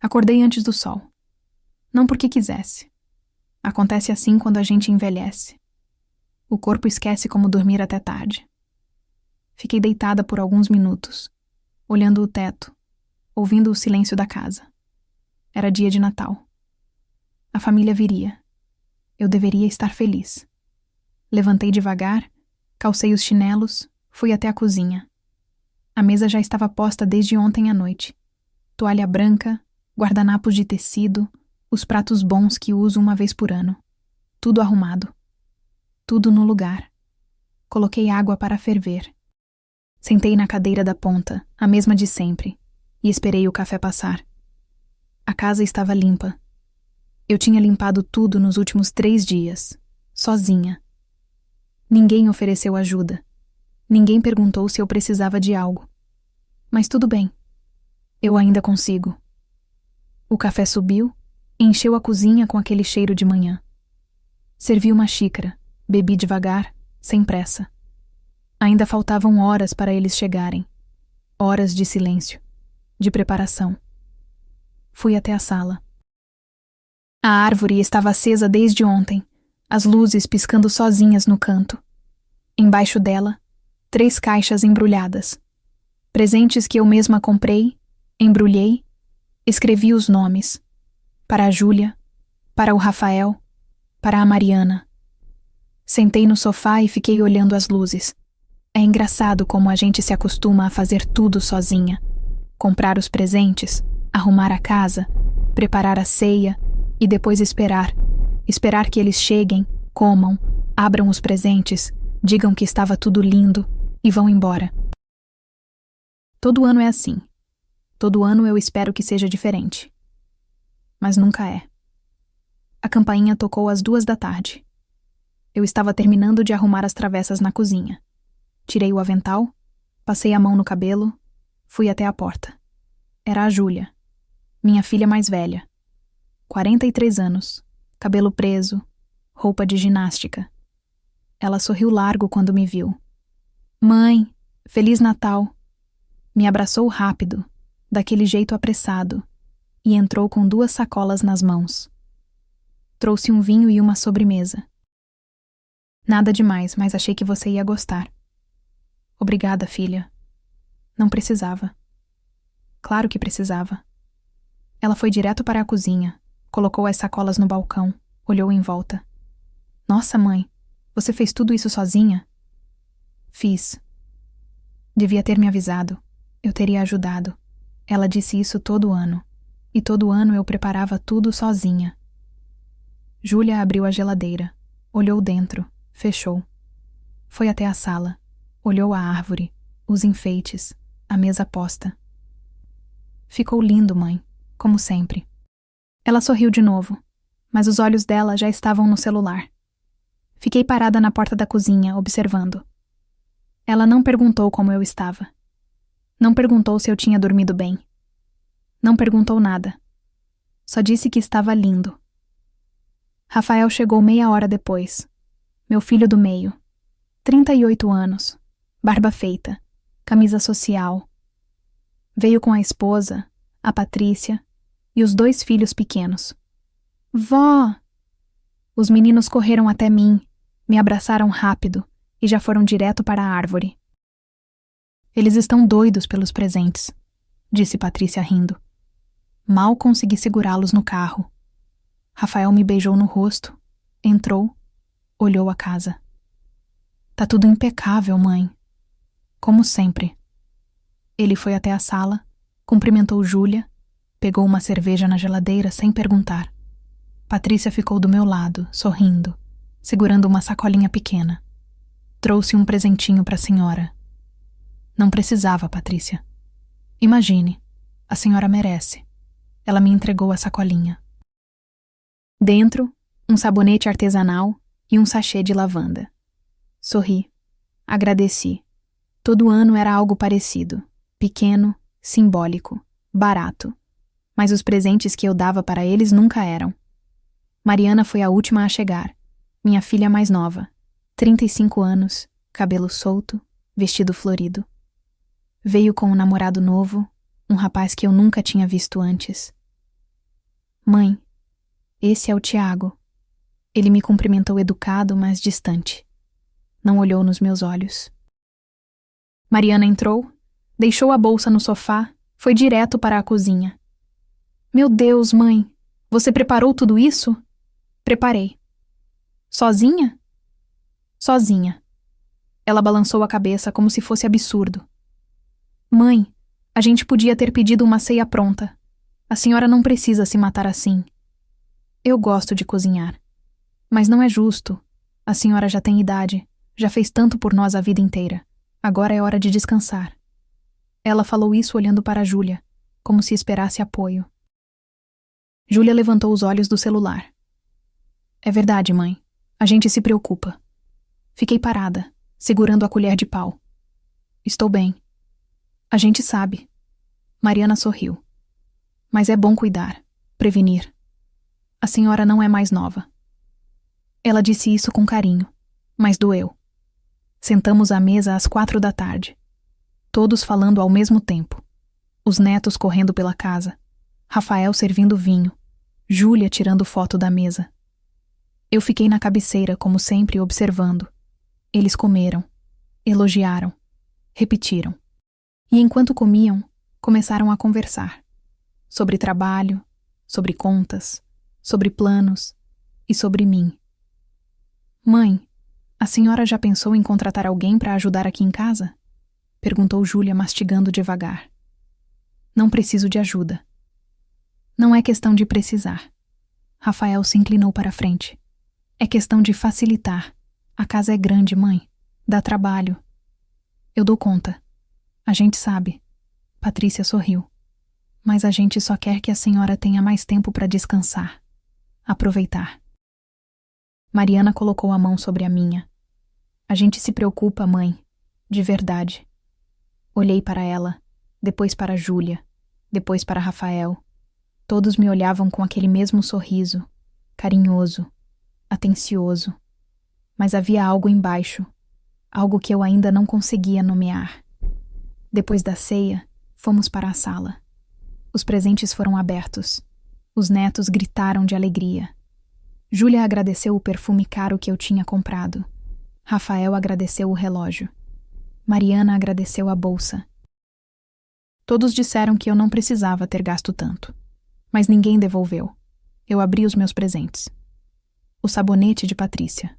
Acordei antes do sol. Não porque quisesse. Acontece assim quando a gente envelhece. O corpo esquece como dormir até tarde. Fiquei deitada por alguns minutos, olhando o teto, ouvindo o silêncio da casa. Era dia de Natal. A família viria. Eu deveria estar feliz. Levantei devagar, calcei os chinelos, fui até a cozinha. A mesa já estava posta desde ontem à noite. Toalha branca, guardanapos de tecido, os pratos bons que uso uma vez por ano. Tudo arrumado. Tudo no lugar. Coloquei água para ferver. Sentei na cadeira da ponta, a mesma de sempre, e esperei o café passar. A casa estava limpa. Eu tinha limpado tudo nos últimos 3 dias, sozinha. Ninguém ofereceu ajuda. Ninguém perguntou se eu precisava de algo. Mas tudo bem. Eu ainda consigo. O café subiu e encheu a cozinha com aquele cheiro de manhã. Servi uma xícara, bebi devagar, sem pressa. Ainda faltavam horas para eles chegarem. Horas de silêncio, de preparação. Fui até a sala. A árvore estava acesa desde ontem, as luzes piscando sozinhas no canto. Embaixo dela, 3 caixas embrulhadas. Presentes que eu mesma comprei, embrulhei, escrevi os nomes. Para a Júlia, para o Rafael, para a Mariana. Sentei no sofá e fiquei olhando as luzes. É engraçado como a gente se acostuma a fazer tudo sozinha. Comprar os presentes, arrumar a casa, preparar a ceia e depois esperar. Esperar que eles cheguem, comam, abram os presentes, digam que estava tudo lindo e vão embora. Todo ano é assim. Todo ano eu espero que seja diferente. Mas nunca é. A campainha tocou às 2 da tarde. Eu estava terminando de arrumar as travessas na cozinha. Tirei o avental, passei a mão no cabelo, fui até a porta. Era a Júlia, minha filha mais velha. 43 anos, cabelo preso, roupa de ginástica. Ela sorriu largo quando me viu. Mãe, Feliz Natal! Me abraçou rápido, daquele jeito apressado, e entrou com 2 sacolas nas mãos. Trouxe um vinho e uma sobremesa. Nada demais, mas achei que você ia gostar. Obrigada, filha. Não precisava. Claro que precisava. Ela foi direto para a cozinha, colocou as sacolas no balcão, olhou em volta. Nossa, mãe, você fez tudo isso sozinha? Fiz. Devia ter me avisado. Eu teria ajudado. Ela disse isso todo ano. E todo ano eu preparava tudo sozinha. Júlia abriu a geladeira, olhou dentro, fechou. Foi até a sala, olhou a árvore, os enfeites, a mesa posta. Ficou lindo, mãe, como sempre. Ela sorriu de novo, mas os olhos dela já estavam no celular. Fiquei parada na porta da cozinha, observando. Ela não perguntou como eu estava. Não perguntou se eu tinha dormido bem. Não perguntou nada. Só disse que estava lindo. Rafael chegou meia hora depois. Meu filho do meio. 38 anos. Barba feita. Camisa social. Veio com a esposa, a Patrícia, e os 2 filhos pequenos. Vó! Os meninos correram até mim, me abraçaram rápido e já foram direto para a árvore. Eles estão doidos pelos presentes, disse Patrícia rindo. Mal consegui segurá-los no carro. Rafael me beijou no rosto, entrou, olhou a casa. Tá tudo impecável, mãe. Como sempre. Ele foi até a sala, cumprimentou Júlia, pegou uma cerveja na geladeira sem perguntar. Patrícia ficou do meu lado, sorrindo, segurando uma sacolinha pequena. Trouxe um presentinho para a senhora. Não precisava, Patrícia. Imagine, a senhora merece. Ela me entregou a sacolinha. Dentro, um sabonete artesanal e um sachê de lavanda. Sorri. Agradeci. Todo ano era algo parecido. Pequeno, simbólico, barato. Mas os presentes que eu dava para eles nunca eram. Mariana foi a última a chegar. Minha filha mais nova. 35 anos, cabelo solto, vestido florido. Veio com um namorado novo, um rapaz que eu nunca tinha visto antes. Mãe, esse é o Tiago. Ele me cumprimentou educado, mas distante. Não olhou nos meus olhos. Mariana entrou, deixou a bolsa no sofá, foi direto para a cozinha. Meu Deus, mãe, você preparou tudo isso? Preparei. Sozinha? Sozinha. Ela balançou a cabeça como se fosse absurdo. Mãe, a gente podia ter pedido uma ceia pronta. A senhora não precisa se matar assim. Eu gosto de cozinhar. Mas não é justo. A senhora já tem idade, já fez tanto por nós a vida inteira. Agora é hora de descansar. Ela falou isso olhando para Júlia, como se esperasse apoio. Júlia levantou os olhos do celular. É verdade, mãe. A gente se preocupa. Fiquei parada, segurando a colher de pau. Estou bem. A gente sabe. Mariana sorriu. Mas é bom cuidar, prevenir. A senhora não é mais nova. Ela disse isso com carinho, mas doeu. Sentamos à mesa às 4 da tarde. Todos falando ao mesmo tempo. Os netos correndo pela casa. Rafael servindo vinho. Júlia tirando foto da mesa. Eu fiquei na cabeceira, como sempre, observando. Eles comeram. Elogiaram. Repetiram. E enquanto comiam, começaram a conversar. Sobre trabalho, sobre contas, sobre planos e sobre mim. Mãe, a senhora já pensou em contratar alguém para ajudar aqui em casa? Perguntou Júlia, mastigando devagar. Não preciso de ajuda. Não é questão de precisar. Rafael se inclinou para a frente. É questão de facilitar. A casa é grande, mãe. Dá trabalho. Eu dou conta. A gente sabe. Patrícia sorriu. Mas a gente só quer que a senhora tenha mais tempo para descansar. Aproveitar. Mariana colocou a mão sobre a minha. A gente se preocupa, mãe. De verdade. Olhei para ela, depois para Júlia, depois para Rafael. Todos me olhavam com aquele mesmo sorriso, carinhoso, atencioso. Mas havia algo embaixo, algo que eu ainda não conseguia nomear. Depois da ceia, fomos para a sala. Os presentes foram abertos. Os netos gritaram de alegria. Júlia agradeceu o perfume caro que eu tinha comprado. Rafael agradeceu o relógio. Mariana agradeceu a bolsa. Todos disseram que eu não precisava ter gasto tanto. Mas ninguém devolveu. Eu abri os meus presentes. O sabonete de Patrícia.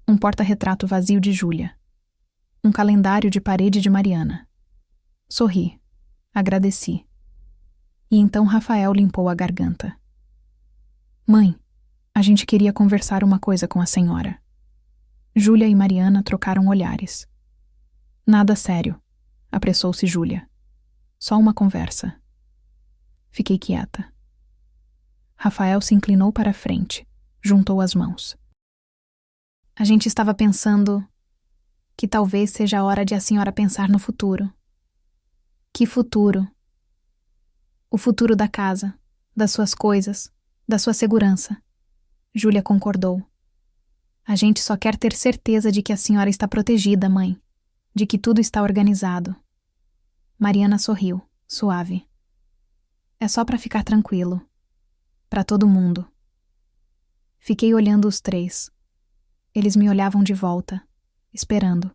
Um porta-retrato vazio de Júlia. Um calendário de parede de Mariana. Sorri. Agradeci. E então Rafael limpou a garganta. Mãe, a gente queria conversar uma coisa com a senhora. Júlia e Mariana trocaram olhares. Nada sério, apressou-se Júlia. Só uma conversa. Fiquei quieta. Rafael se inclinou para a frente, juntou as mãos. A gente estava pensando que talvez seja a hora de a senhora pensar no futuro. Que futuro? O futuro da casa, das suas coisas, da sua segurança. Júlia concordou. A gente só quer ter certeza de que a senhora está protegida, mãe. De que tudo está organizado. Mariana sorriu, suave. É só para ficar tranquilo. Para todo mundo. Fiquei olhando os três. Eles me olhavam de volta, esperando.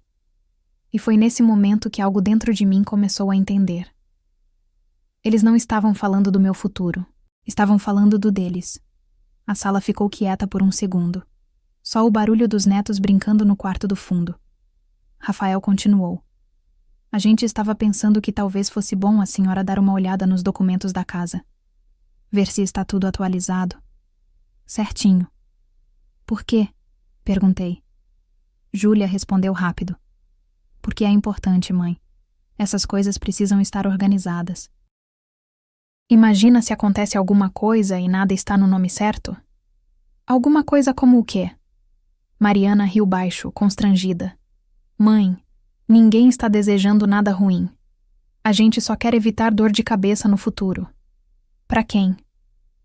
E foi nesse momento que algo dentro de mim começou a entender. Eles não estavam falando do meu futuro. Estavam falando do deles. A sala ficou quieta por um segundo. Só o barulho dos netos brincando no quarto do fundo. Rafael continuou. A gente estava pensando que talvez fosse bom a senhora dar uma olhada nos documentos da casa. Ver se está tudo atualizado. Certinho. Por quê? Perguntei. Júlia respondeu rápido. Porque é importante, mãe. Essas coisas precisam estar organizadas. Imagina se acontece alguma coisa e nada está no nome certo? Alguma coisa como o quê? Mariana riu baixo, constrangida. Mãe, ninguém está desejando nada ruim. A gente só quer evitar dor de cabeça no futuro. Para quem?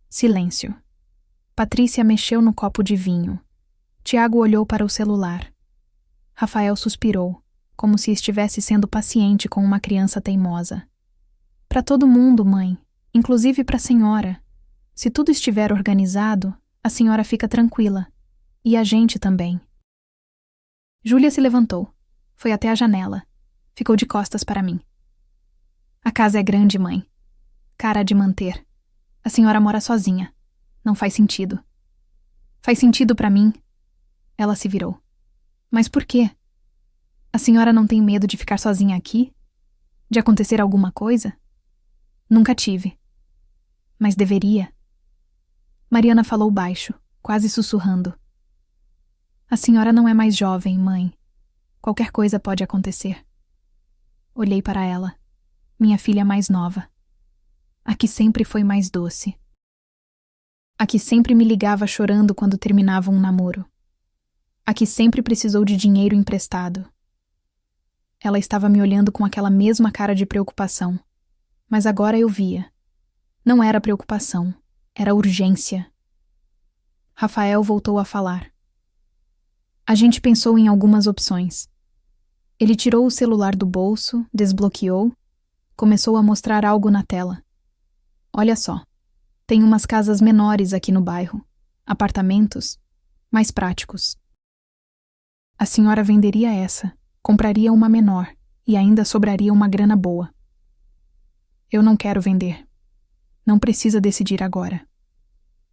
Silêncio. Patrícia mexeu no copo de vinho. Tiago olhou para o celular. Rafael suspirou, como se estivesse sendo paciente com uma criança teimosa. Para todo mundo, mãe, inclusive para a senhora. Se tudo estiver organizado, a senhora fica tranquila. E a gente também. Júlia se levantou. Foi até a janela. Ficou de costas para mim. A casa é grande, mãe. Cara de manter. A senhora mora sozinha. Não faz sentido. Faz sentido para mim. Ela se virou. Mas por quê? A senhora não tem medo de ficar sozinha aqui? De acontecer alguma coisa? Nunca tive. Mas deveria. Mariana falou baixo, quase sussurrando. A senhora não é mais jovem, mãe. Qualquer coisa pode acontecer. Olhei para ela. Minha filha mais nova. A que sempre foi mais doce. A que sempre me ligava chorando quando terminava um namoro. A que sempre precisou de dinheiro emprestado. Ela estava me olhando com aquela mesma cara de preocupação. Mas agora eu via. Não era preocupação, era urgência. Rafael voltou a falar. A gente pensou em algumas opções. Ele tirou o celular do bolso, desbloqueou, começou a mostrar algo na tela. Olha só, tem umas casas menores aqui no bairro, apartamentos, mais práticos. A senhora venderia essa, compraria uma menor e ainda sobraria uma grana boa. Eu não quero vender. Não precisa decidir agora.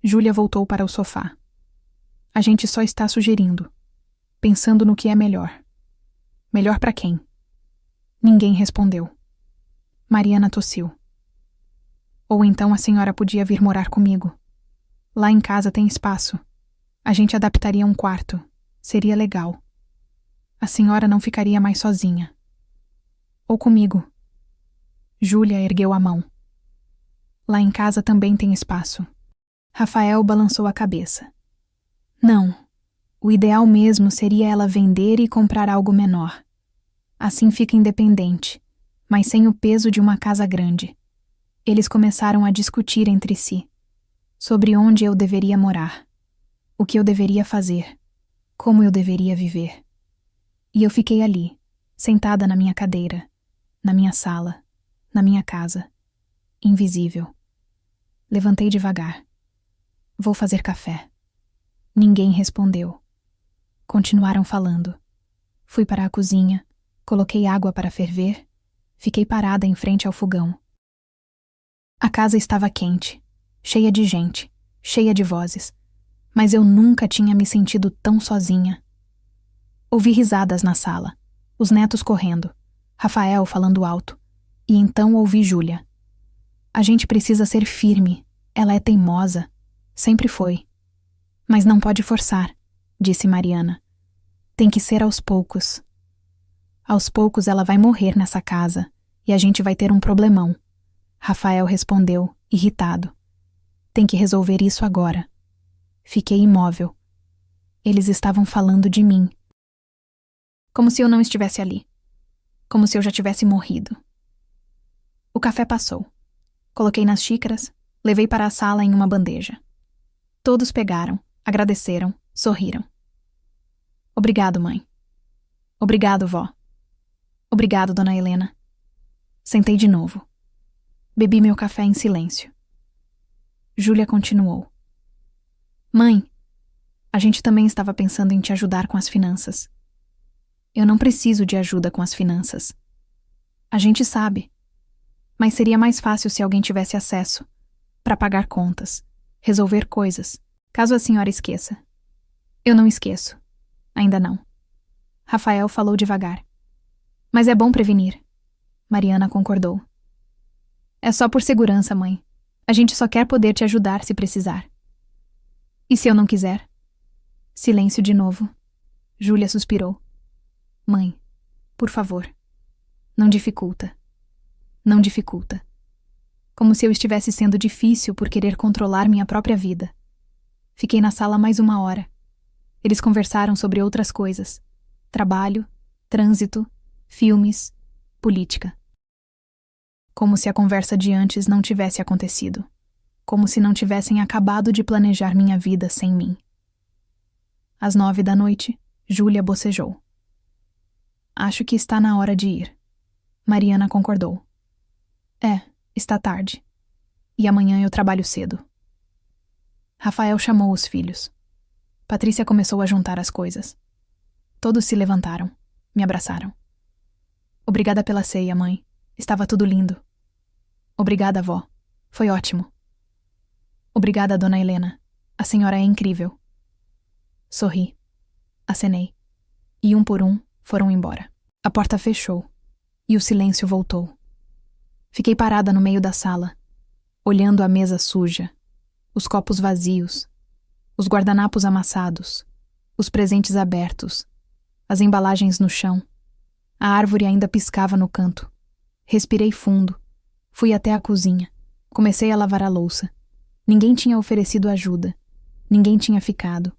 Júlia voltou para o sofá. A gente só está sugerindo, pensando no que é melhor. Melhor para quem? Ninguém respondeu. Mariana tossiu. Ou então a senhora podia vir morar comigo. Lá em casa tem espaço. A gente adaptaria um quarto. Seria legal. A senhora não ficaria mais sozinha. Ou comigo. Júlia ergueu a mão. Lá em casa também tem espaço. Rafael balançou a cabeça. Não. O ideal mesmo seria ela vender e comprar algo menor. Assim fica independente, mas sem o peso de uma casa grande. Eles começaram a discutir entre si, sobre onde eu deveria morar, o que eu deveria fazer, como eu deveria viver. E eu fiquei ali, sentada na minha cadeira, na minha sala, na minha casa, invisível. Levantei devagar. Vou fazer café. Ninguém respondeu. Continuaram falando. Fui para a cozinha, coloquei água para ferver, fiquei parada em frente ao fogão. A casa estava quente, cheia de gente, cheia de vozes, mas eu nunca tinha me sentido tão sozinha. Ouvi risadas na sala, os netos correndo, Rafael falando alto, e então ouvi Júlia. A gente precisa ser firme, ela é teimosa, sempre foi. Mas não pode forçar, disse Mariana. Tem que ser aos poucos. Aos poucos ela vai morrer nessa casa, e a gente vai ter um problemão. Rafael respondeu, irritado. Tem que resolver isso agora. Fiquei imóvel. Eles estavam falando de mim. Como se eu não estivesse ali. Como se eu já tivesse morrido. O café passou. Coloquei nas xícaras, levei para a sala em uma bandeja. Todos pegaram, agradeceram, sorriram. Obrigado, mãe. Obrigado, vó. Obrigado, dona Helena. Sentei de novo. Bebi meu café em silêncio. Júlia continuou. Mãe, a gente também estava pensando em te ajudar com as finanças. Eu não preciso de ajuda com as finanças. A gente sabe. Mas seria mais fácil se alguém tivesse acesso para pagar contas, resolver coisas, caso a senhora esqueça. Eu não esqueço. Ainda não. Rafael falou devagar. Mas é bom prevenir. Mariana concordou. É só por segurança, mãe. A gente só quer poder te ajudar se precisar. E se eu não quiser? Silêncio de novo. Júlia suspirou. Mãe, por favor, não dificulta. Não dificulta. Como se eu estivesse sendo difícil por querer controlar minha própria vida. Fiquei na sala mais 1 hora. Eles conversaram sobre outras coisas. Trabalho, trânsito, filmes, política. Como se a conversa de antes não tivesse acontecido. Como se não tivessem acabado de planejar minha vida sem mim. Às 9 da noite, Júlia bocejou. Acho que está na hora de ir. Mariana concordou. É, está tarde. E amanhã eu trabalho cedo. Rafael chamou os filhos. Patrícia começou a juntar as coisas. Todos se levantaram, me abraçaram. Obrigada pela ceia, mãe. Estava tudo lindo. Obrigada, avó. Foi ótimo. Obrigada, dona Helena. A senhora é incrível. Sorri. Acenei. E um por um foram embora. A porta fechou. E o silêncio voltou. Fiquei parada no meio da sala, olhando a mesa suja, os copos vazios, os guardanapos amassados, os presentes abertos, as embalagens no chão. A árvore ainda piscava no canto. Respirei fundo. Fui até a cozinha. Comecei a lavar a louça. Ninguém tinha oferecido ajuda. Ninguém tinha ficado.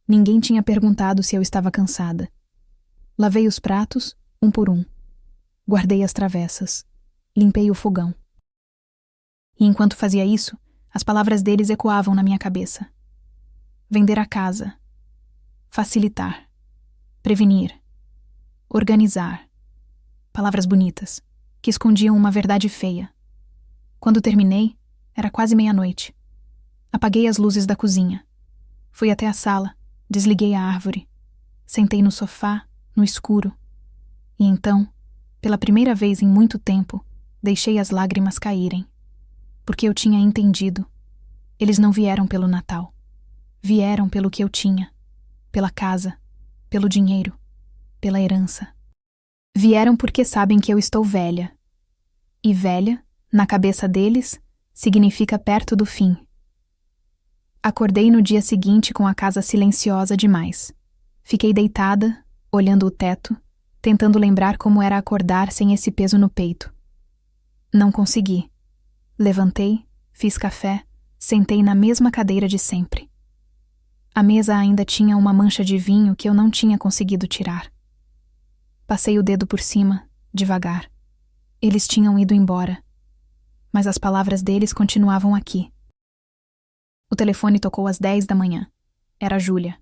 Ninguém tinha perguntado se eu estava cansada. Lavei os pratos, um por um. Guardei as travessas. Limpei o fogão. E enquanto fazia isso, as palavras deles ecoavam na minha cabeça. Vender a casa. Facilitar. Prevenir. Organizar. Palavras bonitas, que escondiam uma verdade feia. Quando terminei, era quase meia-noite. Apaguei as luzes da cozinha. Fui até a sala, desliguei a árvore. Sentei no sofá, no escuro. E então, pela primeira vez em muito tempo, deixei as lágrimas caírem. Porque eu tinha entendido. Eles não vieram pelo Natal. Vieram pelo que eu tinha. Pela casa. Pelo dinheiro. Pela herança. Vieram porque sabem que eu estou velha. E velha, na cabeça deles, significa perto do fim. Acordei no dia seguinte com a casa silenciosa demais. Fiquei deitada, olhando o teto, tentando lembrar como era acordar sem esse peso no peito. Não consegui. Levantei, fiz café, sentei na mesma cadeira de sempre. A mesa ainda tinha uma mancha de vinho que eu não tinha conseguido tirar. Passei o dedo por cima, devagar. Eles tinham ido embora. Mas as palavras deles continuavam aqui. O telefone tocou às 10 da manhã. Era a Júlia.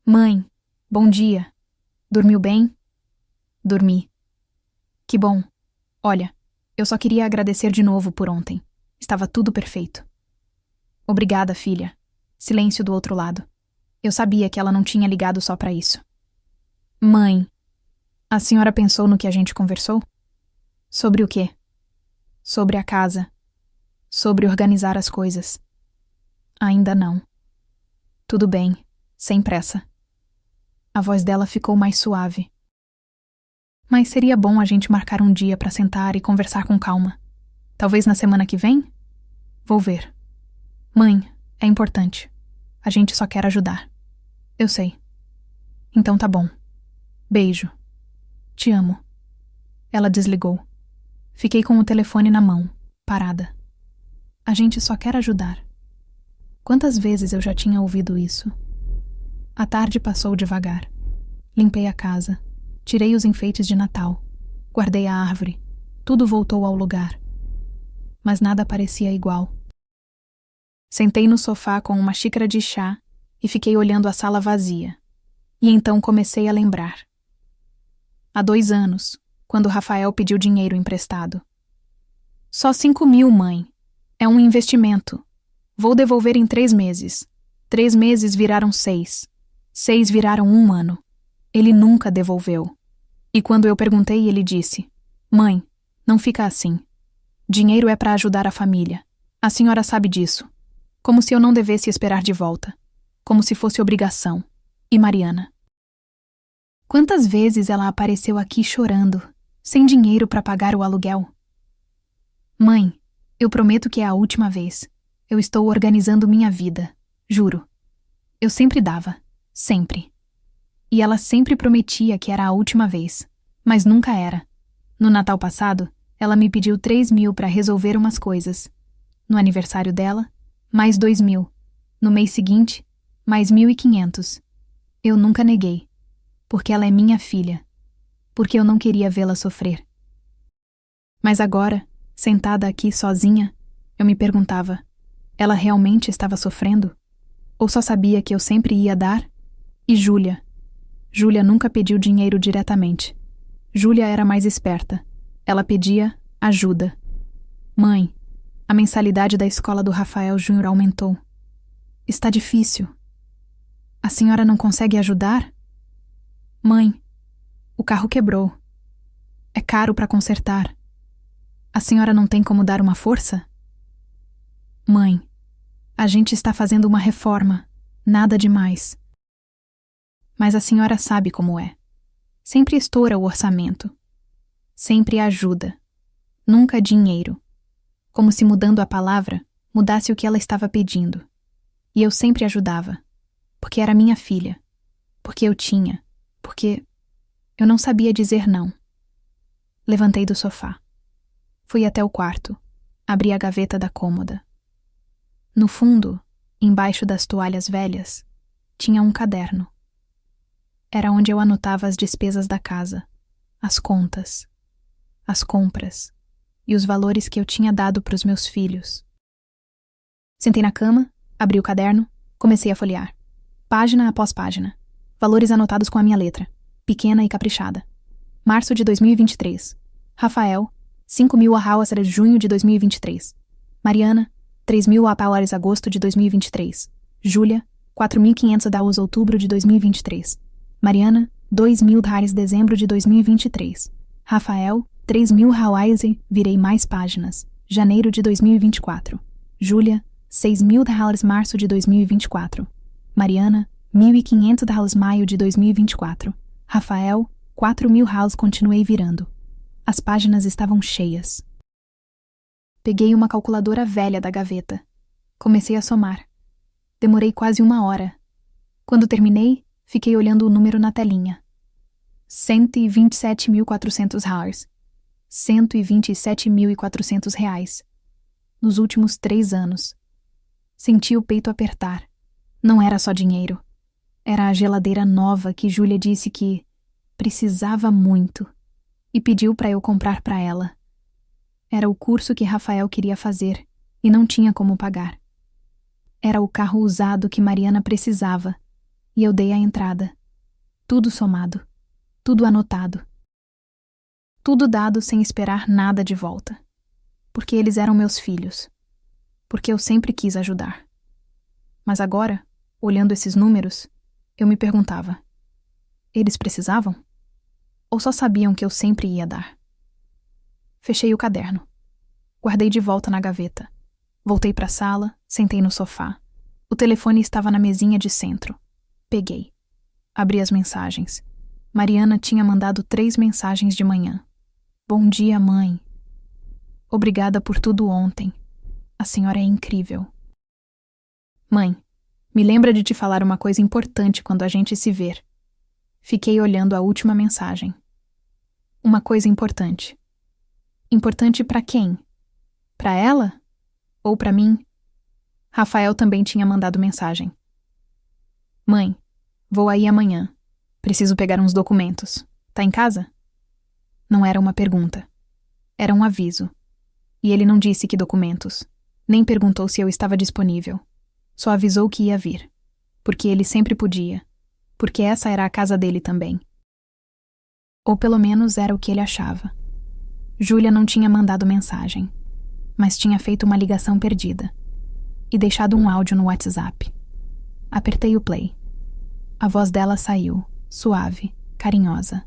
Mãe, bom dia. Dormiu bem? Dormi. Que bom. Olha, eu só queria agradecer de novo por ontem. Estava tudo perfeito. Obrigada, filha. Silêncio do outro lado. Eu sabia que ela não tinha ligado só para isso. Mãe, a senhora pensou no que a gente conversou? Sobre o quê? Sobre a casa. Sobre organizar as coisas. Ainda não. Tudo bem, sem pressa. A voz dela ficou mais suave. Mas seria bom a gente marcar um dia para sentar e conversar com calma. Talvez na semana que vem? Vou ver. Mãe, é importante. A gente só quer ajudar. Eu sei. Então tá bom. Beijo. Te amo. Ela desligou. Fiquei com o telefone na mão, parada. A gente só quer ajudar. Quantas vezes eu já tinha ouvido isso? A tarde passou devagar. Limpei a casa. Tirei os enfeites de Natal. Guardei a árvore. Tudo voltou ao lugar. Mas nada parecia igual. Sentei no sofá com uma xícara de chá e fiquei olhando a sala vazia. E então comecei a lembrar. Há 2 anos, quando Rafael pediu dinheiro emprestado. Só 5.000, mãe. É um investimento. Vou devolver em 3 meses. 3 meses viraram 6. 6 viraram 1 ano. Ele nunca devolveu. E quando eu perguntei, ele disse: Mãe, não fica assim. Dinheiro é para ajudar a família. A senhora sabe disso. Como se eu não devesse esperar de volta. Como se fosse obrigação. E Mariana? Quantas vezes ela apareceu aqui chorando, sem dinheiro para pagar o aluguel? Mãe, eu prometo que é a última vez. Eu estou organizando minha vida. Juro. Eu sempre dava. Sempre. E ela sempre prometia que era a última vez. Mas nunca era. No Natal passado, ela me pediu 3.000 para resolver umas coisas. No aniversário dela, mais 2.000. No mês seguinte, mais 1.500. Eu nunca neguei. Porque ela é minha filha. Porque eu não queria vê-la sofrer. Mas agora, sentada aqui sozinha, eu me perguntava, ela realmente estava sofrendo? Ou só sabia que eu sempre ia dar? E Júlia? Júlia nunca pediu dinheiro diretamente. Júlia era mais esperta. Ela pedia ajuda. Mãe, a mensalidade da escola do Rafael Júnior aumentou. Está difícil. A senhora não consegue ajudar? Mãe, o carro quebrou. É caro para consertar. A senhora não tem como dar uma força? Mãe, a gente está fazendo uma reforma. Nada demais. Mas a senhora sabe como é. Sempre estoura o orçamento. Sempre ajuda. Nunca dinheiro. Como se mudando a palavra, mudasse o que ela estava pedindo. E eu sempre ajudava. Porque era minha filha. Porque eu tinha. Porque eu não sabia dizer não. Levantei do sofá. Fui até o quarto. Abri a gaveta da cômoda. No fundo, embaixo das toalhas velhas, tinha um caderno. Era onde eu anotava as despesas da casa, as contas, as compras e os valores que eu tinha dado para os meus filhos. Sentei na cama, abri o caderno, comecei a folhear. Página após página. Valores anotados com a minha letra, pequena e caprichada. Março de 2023. Rafael, 5.000 reais para junho de 2023. Mariana, 3.000 reais agosto de 2023. Júlia, 4.500 reais outubro de 2023. Mariana, 2.000 reais dezembro de 2023. Rafael, 3.000 reais e virei mais páginas. Janeiro de 2024. Júlia, 6.000 reais março de 2024. Mariana, 1.500 reais maio de 2024. Rafael, 4.000 reais continuei virando. As páginas estavam cheias. Peguei uma calculadora velha da gaveta. Comecei a somar. Demorei quase 1 hora. Quando terminei, fiquei olhando o número na telinha. 127.400 reais. 127.400 reais. Nos últimos 3 anos. Senti o peito apertar. Não era só dinheiro. Era a geladeira nova que Júlia disse que precisava muito e pediu para eu comprar para ela. Era o curso que Rafael queria fazer e não tinha como pagar. Era o carro usado que Mariana precisava e eu dei a entrada. Tudo somado, tudo anotado. Tudo dado sem esperar nada de volta. Porque eles eram meus filhos. Porque eu sempre quis ajudar. Mas agora, olhando esses números, eu me perguntava: eles precisavam? Ou só sabiam que eu sempre ia dar? Fechei o caderno. Guardei de volta na gaveta. Voltei para a sala, sentei no sofá. O telefone estava na mesinha de centro. Peguei. Abri as mensagens. Mariana tinha mandado 3 mensagens de manhã. Bom dia, mãe. Obrigada por tudo ontem. A senhora é incrível. Mãe, me lembra de te falar uma coisa importante quando a gente se ver. Fiquei olhando a última mensagem. Uma coisa importante. Importante para quem? Para ela? Ou para mim? Rafael também tinha mandado mensagem. Mãe, vou aí amanhã. Preciso pegar uns documentos. Tá em casa? Não era uma pergunta. Era um aviso. E ele não disse que documentos. Nem perguntou se eu estava disponível. Só avisou que ia vir. Porque ele sempre podia. Porque essa era a casa dele também. Ou pelo menos era o que ele achava. Júlia não tinha mandado mensagem, mas tinha feito uma ligação perdida e deixado um áudio no WhatsApp. Apertei o play. A voz dela saiu, suave, carinhosa.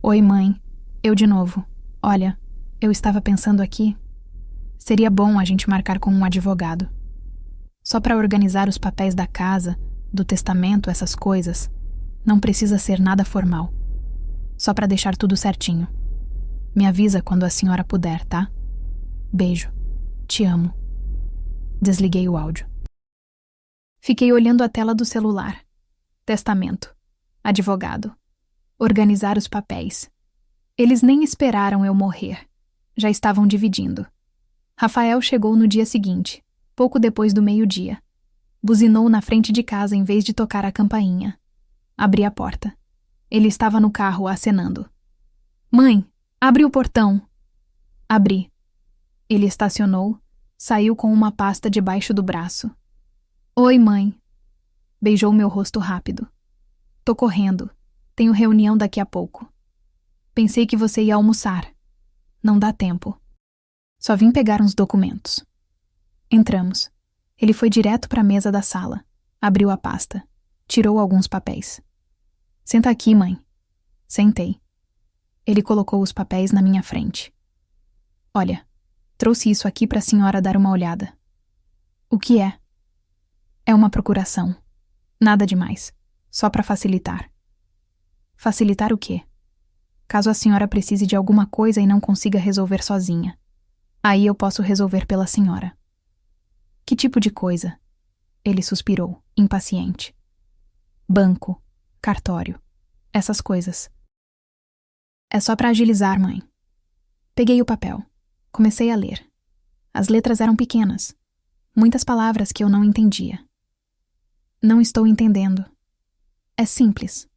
Oi, mãe. Eu de novo. Olha, eu estava pensando aqui. Seria bom a gente marcar com um advogado. Só para organizar os papéis da casa, do testamento, essas coisas. Não precisa ser nada formal. Só para deixar tudo certinho. Me avisa quando a senhora puder, tá? Beijo. Te amo. Desliguei o áudio. Fiquei olhando a tela do celular. Testamento. Advogado. Organizar os papéis. Eles nem esperaram eu morrer. Já estavam dividindo. Rafael chegou no dia seguinte, pouco depois do meio-dia. Buzinou na frente de casa em vez de tocar a campainha. Abri a porta. Ele estava no carro acenando. Mãe, abre o portão. Abri. Ele estacionou, saiu com uma pasta debaixo do braço. Oi, mãe. Beijou meu rosto rápido. Tô correndo. Tenho reunião daqui a pouco. Pensei que você ia almoçar. Não dá tempo. Só vim pegar uns documentos. Entramos. Ele foi direto para a mesa da sala, abriu a pasta, tirou alguns papéis. Senta aqui, mãe. Sentei. Ele colocou os papéis na minha frente. Olha, trouxe isso aqui para a senhora dar uma olhada. O que é? É uma procuração. Nada demais. Só para facilitar. Facilitar o quê? Caso a senhora precise de alguma coisa e não consiga resolver sozinha. Aí eu posso resolver pela senhora. Que tipo de coisa? Ele suspirou, impaciente. Banco, cartório, essas coisas. É só para agilizar, mãe. Peguei o papel. Comecei a ler. As letras eram pequenas. Muitas palavras que eu não entendia. Não estou entendendo. É simples.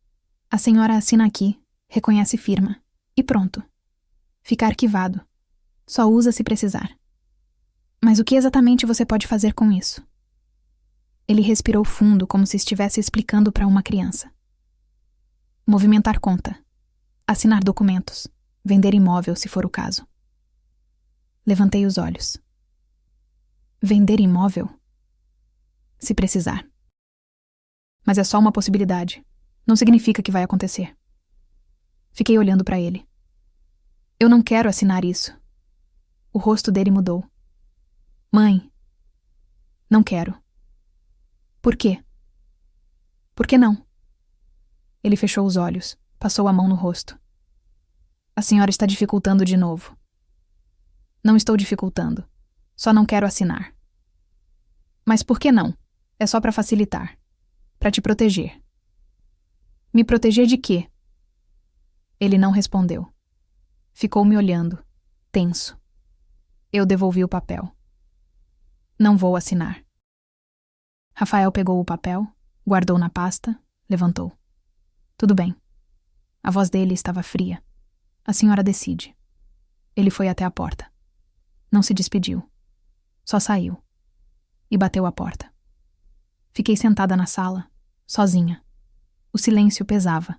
A senhora assina aqui, reconhece firma. E pronto. Fica arquivado. Só usa se precisar. Mas o que exatamente você pode fazer com isso? Ele respirou fundo, como se estivesse explicando para uma criança. Movimentar conta. Assinar documentos. Vender imóvel, se for o caso. Levantei os olhos. Vender imóvel? Se precisar. Mas é só uma possibilidade. Não significa que vai acontecer. Fiquei olhando para ele. Eu não quero assinar isso. O rosto dele mudou. Mãe, não quero. Por quê? Por que não? Ele fechou os olhos, passou a mão no rosto. A senhora está dificultando de novo. Não estou dificultando. Só não quero assinar. Mas por que não? É só para facilitar. Para te proteger. Me proteger de quê? Ele não respondeu. Ficou me olhando, tenso. Eu devolvi o papel. Não vou assinar. Rafael pegou o papel, guardou na pasta, levantou. Tudo bem. A voz dele estava fria. A senhora decide. Ele foi até a porta. Não se despediu. Só saiu. E bateu a porta. Fiquei sentada na sala, sozinha. O silêncio pesava.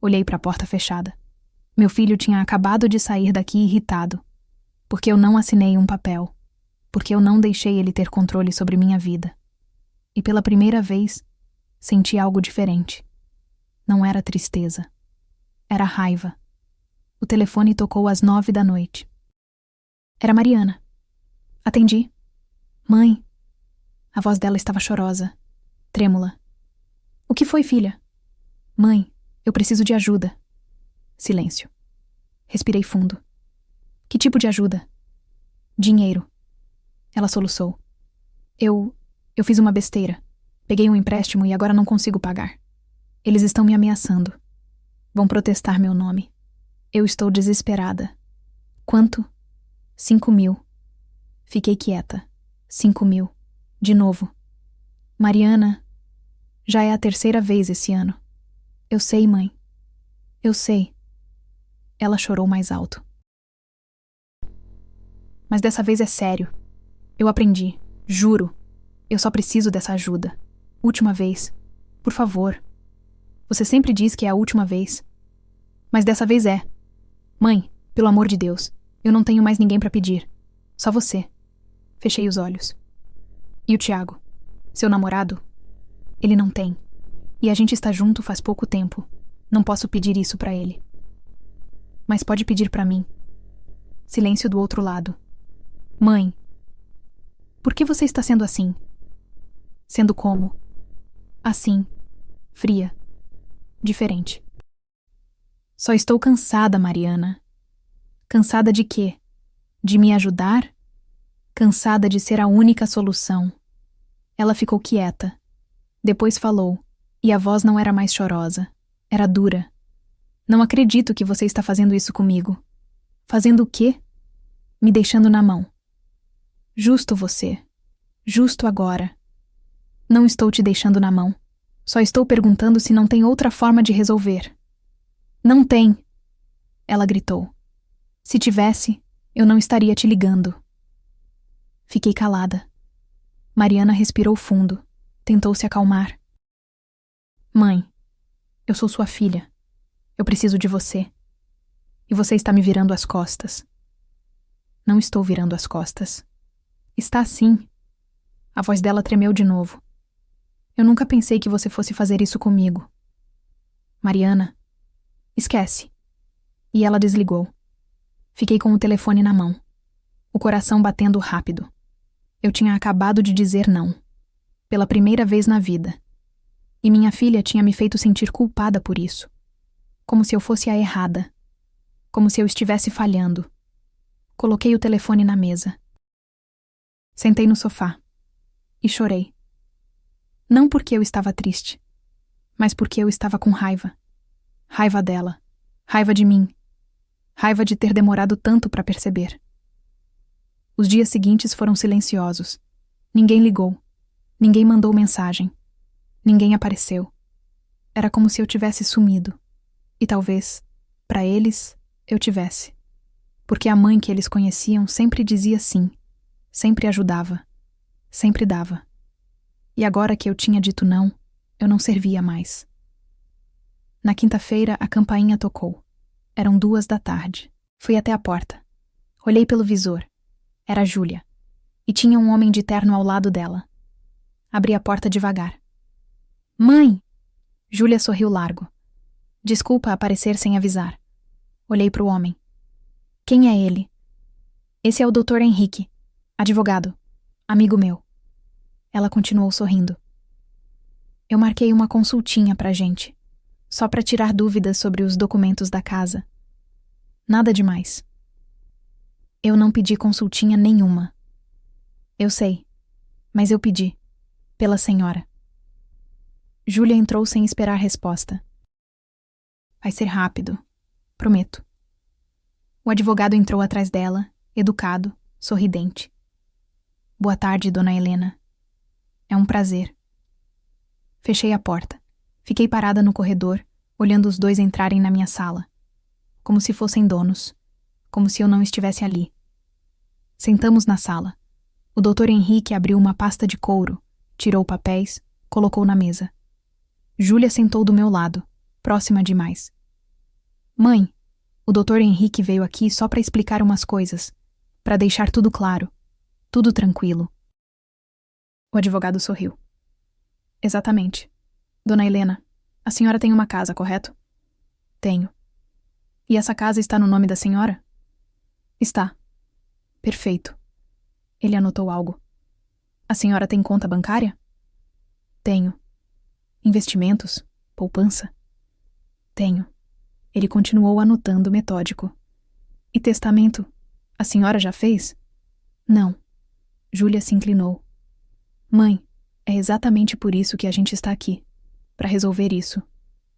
Olhei para a porta fechada. Meu filho tinha acabado de sair daqui irritado. Porque eu não assinei um papel. Porque eu não deixei ele ter controle sobre minha vida. E pela primeira vez, senti algo diferente. Não era tristeza. Era raiva. O telefone tocou às 9 da noite. Era Mariana. Atendi. Mãe. A voz dela estava chorosa, trêmula. O que foi, filha? Mãe, eu preciso de ajuda. Silêncio. Respirei fundo. Que tipo de ajuda? Dinheiro. Ela soluçou. Eu fiz uma besteira. Peguei um empréstimo e agora não consigo pagar. Eles estão me ameaçando. Vão protestar meu nome. Eu estou desesperada. Quanto? 5.000. Fiquei quieta. 5.000. De novo. Mariana, já é a terceira vez esse ano. Eu sei, mãe. Eu sei. Ela chorou mais alto. Mas dessa vez é sério. Eu aprendi, juro. Eu só preciso dessa ajuda. Última vez. Por favor. Você sempre diz que é a última vez. Mas dessa vez é. Mãe, pelo amor de Deus, eu não tenho mais ninguém pra pedir. Só você. Fechei os olhos. E o Thiago? Seu namorado? Ele não tem. E a gente está junto faz pouco tempo. Não posso pedir isso pra ele. Mas pode pedir pra mim. Silêncio do outro lado. Mãe, por que você está sendo assim? Sendo como? Assim. Fria. Diferente. Só estou cansada, Mariana. Cansada de quê? De me ajudar? Cansada de ser a única solução. Ela ficou quieta. Depois falou, e a voz não era mais chorosa. Era dura. Não acredito que você está fazendo isso comigo. Fazendo o quê? Me deixando na mão. Justo você. Justo agora. Não estou te deixando na mão. Só estou perguntando se não tem outra forma de resolver. Não tem. Ela gritou. Se tivesse, eu não estaria te ligando. Fiquei calada. Mariana respirou fundo. Tentou se acalmar. Mãe, eu sou sua filha. Eu preciso de você. E você está me virando as costas. Não estou virando as costas. Está sim. A voz dela tremeu de novo. Eu nunca pensei que você fosse fazer isso comigo. Mariana, esquece. E ela desligou. Fiquei com o telefone na mão, o coração batendo rápido. Eu tinha acabado de dizer não, pela primeira vez na vida. E minha filha tinha me feito sentir culpada por isso. Como se eu fosse a errada. Como se eu estivesse falhando. Coloquei o telefone na mesa. Sentei no sofá. E chorei. Não porque eu estava triste, mas porque eu estava com raiva. Raiva dela. Raiva de mim. Raiva de ter demorado tanto para perceber. Os dias seguintes foram silenciosos. Ninguém ligou. Ninguém mandou mensagem. Ninguém apareceu. Era como se eu tivesse sumido. E talvez, para eles, eu tivesse. Porque a mãe que eles conheciam sempre dizia sim. Sempre ajudava. Sempre dava. E agora que eu tinha dito não, eu não servia mais. Na quinta-feira, a campainha tocou. Eram 2 da tarde. Fui até a porta. Olhei pelo visor. Era Júlia. E tinha um homem de terno ao lado dela. Abri a porta devagar. Mãe! Júlia sorriu largo. Desculpa aparecer sem avisar. Olhei para o homem. Quem é ele? Esse é o Dr. Henrique, advogado, amigo meu. Ela continuou sorrindo. Eu marquei uma consultinha pra gente, só pra tirar dúvidas sobre os documentos da casa. Nada demais. Eu não pedi consultinha nenhuma. Eu sei, mas eu pedi, pela senhora. Júlia entrou sem esperar resposta. Vai ser rápido, prometo. O advogado entrou atrás dela, educado, sorridente. Boa tarde, dona Helena. É um prazer. Fechei a porta. Fiquei parada no corredor, olhando os dois entrarem na minha sala. Como se fossem donos. Como se eu não estivesse ali. Sentamos na sala. O Dr. Henrique abriu uma pasta de couro, tirou papéis, colocou na mesa. Júlia sentou do meu lado, próxima demais. Mãe, o Dr. Henrique veio aqui só para explicar umas coisas, para deixar tudo claro, tudo tranquilo. O advogado sorriu. Exatamente. Dona Helena, a senhora tem uma casa, correto? Tenho. E essa casa está no nome da senhora? Está. Perfeito. Ele anotou algo. A senhora tem conta bancária? Tenho. Investimentos? Poupança? Tenho. Ele continuou anotando metódico. E testamento? A senhora já fez? Não. Júlia se inclinou. Mãe, é exatamente por isso que a gente está aqui. Para resolver isso.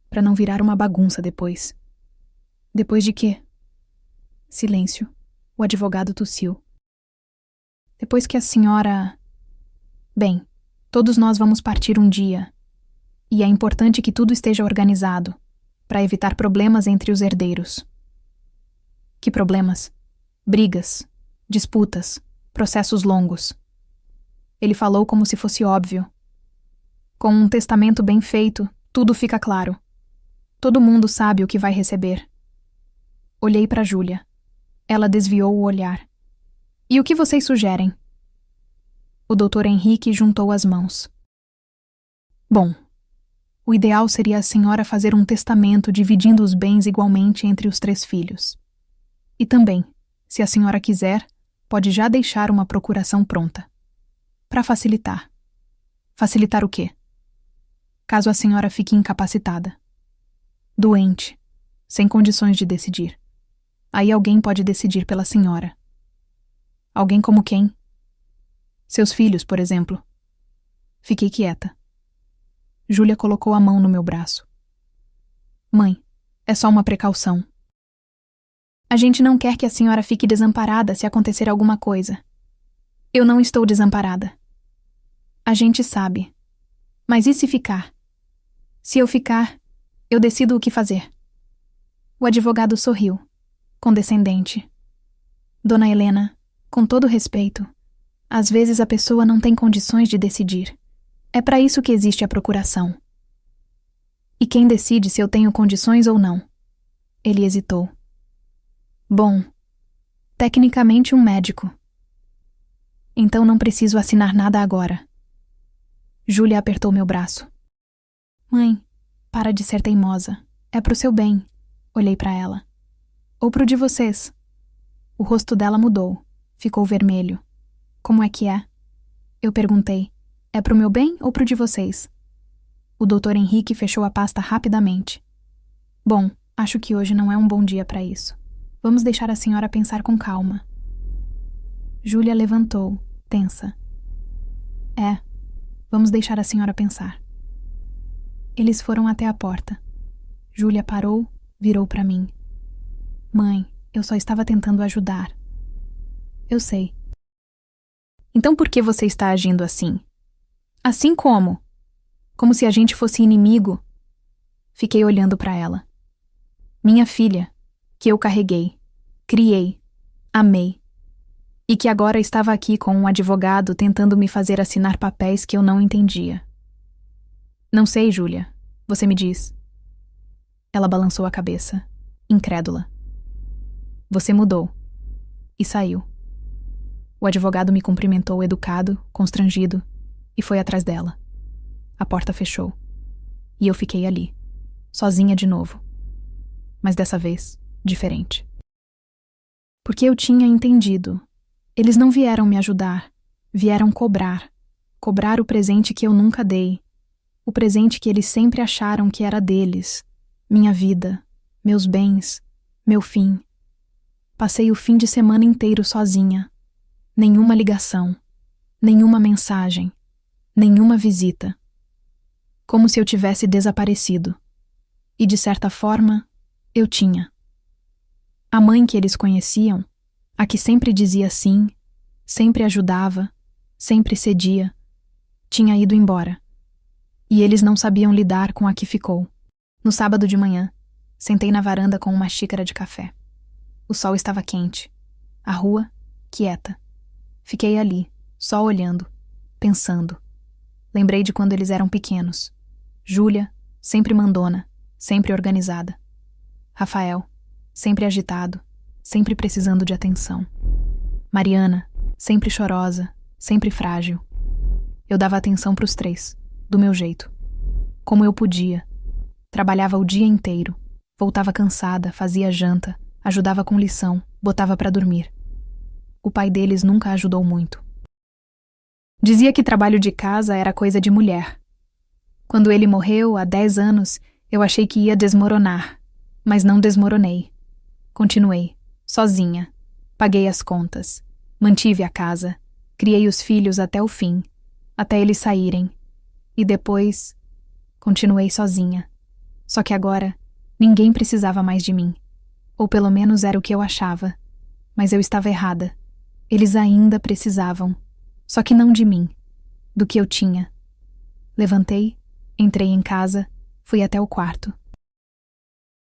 Para não virar uma bagunça depois. Depois de quê? Silêncio. O advogado tossiu. Depois que a senhora... Bem, todos nós vamos partir um dia. E é importante que tudo esteja organizado, para evitar problemas entre os herdeiros. Que problemas? Brigas, disputas, processos longos. Ele falou como se fosse óbvio. Com um testamento bem feito, tudo fica claro. Todo mundo sabe o que vai receber. Olhei para Júlia. Ela desviou o olhar. E o que vocês sugerem? O Dr. Henrique juntou as mãos. Bom, o ideal seria a senhora fazer um testamento dividindo os bens igualmente entre os 3 filhos. E também, se a senhora quiser, pode já deixar uma procuração pronta. Para facilitar. Facilitar o quê? Caso a senhora fique incapacitada. Doente, sem condições de decidir. Aí alguém pode decidir pela senhora. Alguém como quem? Seus filhos, por exemplo. Fiquei quieta. Júlia colocou a mão no meu braço. Mãe, é só uma precaução. A gente não quer que a senhora fique desamparada se acontecer alguma coisa. Eu não estou desamparada. A gente sabe. Mas e se ficar? Se eu ficar, eu decido o que fazer. O advogado sorriu, condescendente. Dona Helena, com todo respeito, às vezes a pessoa não tem condições de decidir. É para isso que existe a procuração. E quem decide se eu tenho condições ou não? Ele hesitou. Bom, tecnicamente um médico. Então não preciso assinar nada agora. Júlia apertou meu braço. Mãe, para de ser teimosa. É pro seu bem. Olhei para ela. Ou pro de vocês. O rosto dela mudou. Ficou vermelho. Como é que é? Eu perguntei. É pro meu bem ou pro de vocês? O Dr. Henrique fechou a pasta rapidamente. Bom, acho que hoje não é um bom dia para isso. Vamos deixar a senhora pensar com calma. Júlia levantou, tensa. Vamos deixar a senhora pensar. Eles foram até a porta. Júlia parou, virou para mim. Mãe, eu só estava tentando ajudar. Eu sei. Então por que você está agindo assim? Assim como? Como se a gente fosse inimigo? Fiquei olhando para ela. Minha filha, que eu carreguei, criei, amei. E que agora estava aqui com um advogado tentando me fazer assinar papéis que eu não entendia. Não sei, Júlia. Você me diz. Ela balançou a cabeça, incrédula. Você mudou. E saiu. O advogado me cumprimentou educado, constrangido, e foi atrás dela. A porta fechou. E eu fiquei ali, sozinha de novo. Mas dessa vez, diferente. Porque eu tinha entendido. Eles não vieram me ajudar. Vieram cobrar. Cobrar o presente que eu nunca dei. O presente que eles sempre acharam que era deles. Minha vida, meus bens, meu fim. Passei o fim de semana inteiro sozinha. Nenhuma ligação, nenhuma mensagem, nenhuma visita. Como se eu tivesse desaparecido. E de certa forma, eu tinha. A mãe que eles conheciam, a que sempre dizia sim, sempre ajudava, sempre cedia, tinha ido embora. E eles não sabiam lidar com a que ficou. No sábado de manhã, sentei na varanda com uma xícara de café. O sol estava quente. A rua, quieta. Fiquei ali, só olhando, pensando. Lembrei de quando eles eram pequenos. Júlia, sempre mandona, sempre organizada. Rafael, sempre agitado, sempre precisando de atenção. Mariana, sempre chorosa, sempre frágil. Eu dava atenção para os três, do meu jeito. Como eu podia. Trabalhava o dia inteiro. Voltava cansada, fazia janta, ajudava com lição, botava para dormir. O pai deles nunca ajudou muito. Dizia que trabalho de casa era coisa de mulher. Quando ele morreu, há 10 anos, eu achei que ia desmoronar, mas não desmoronei. Continuei, sozinha. Paguei as contas. Mantive a casa. Criei os filhos até o fim, até eles saírem. E depois, continuei sozinha. Só que agora, ninguém precisava mais de mim. Ou pelo menos era o que eu achava. Mas eu estava errada. Eles ainda precisavam. Só que não de mim. Do que eu tinha. Levantei, entrei em casa, fui até o quarto.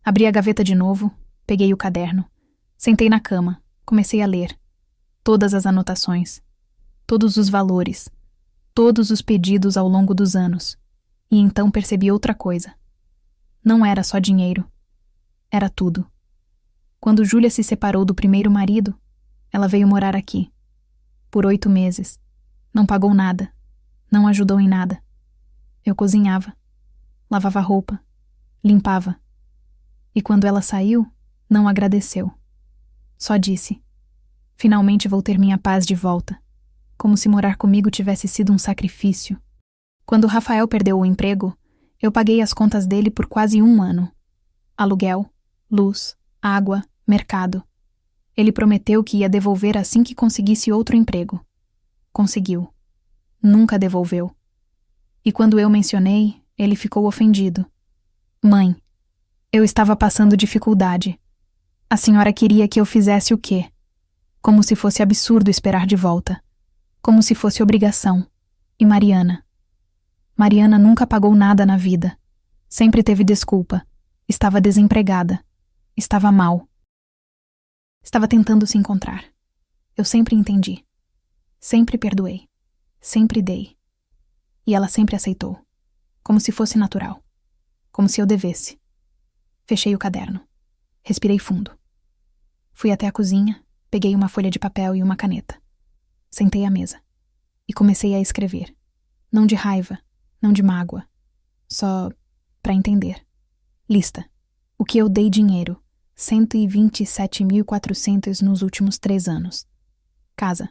Abri a gaveta de novo, peguei o caderno. Sentei na cama, comecei a ler. Todas as anotações. Todos os valores. Todos os pedidos ao longo dos anos. E então percebi outra coisa. Não era só dinheiro. Era tudo. Quando Júlia se separou do primeiro marido, ela veio morar aqui. Por 8 meses. Não pagou nada. Não ajudou em nada. Eu cozinhava. Lavava roupa. Limpava. E quando ela saiu, não agradeceu. Só disse: finalmente vou ter minha paz de volta. Como se morar comigo tivesse sido um sacrifício. Quando Rafael perdeu o emprego, eu paguei as contas dele por quase 1 ano. Aluguel, luz, água, mercado. Ele prometeu que ia devolver assim que conseguisse outro emprego. Conseguiu. Nunca devolveu. E quando eu mencionei, ele ficou ofendido. Mãe, eu estava passando dificuldade. A senhora queria que eu fizesse o quê? Como se fosse absurdo esperar de volta. Como se fosse obrigação. E Mariana? Mariana nunca pagou nada na vida. Sempre teve desculpa. Estava desempregada. Estava mal. Estava tentando se encontrar. Eu sempre entendi. Sempre perdoei. Sempre dei. E ela sempre aceitou. Como se fosse natural. Como se eu devesse. Fechei o caderno. Respirei fundo. Fui até a cozinha, peguei uma folha de papel e uma caneta. Sentei à mesa. E comecei a escrever. Não de raiva, Não de mágoa. Só para entender. Lista. O que eu dei dinheiro. 127.400 nos últimos 3 anos. Casa.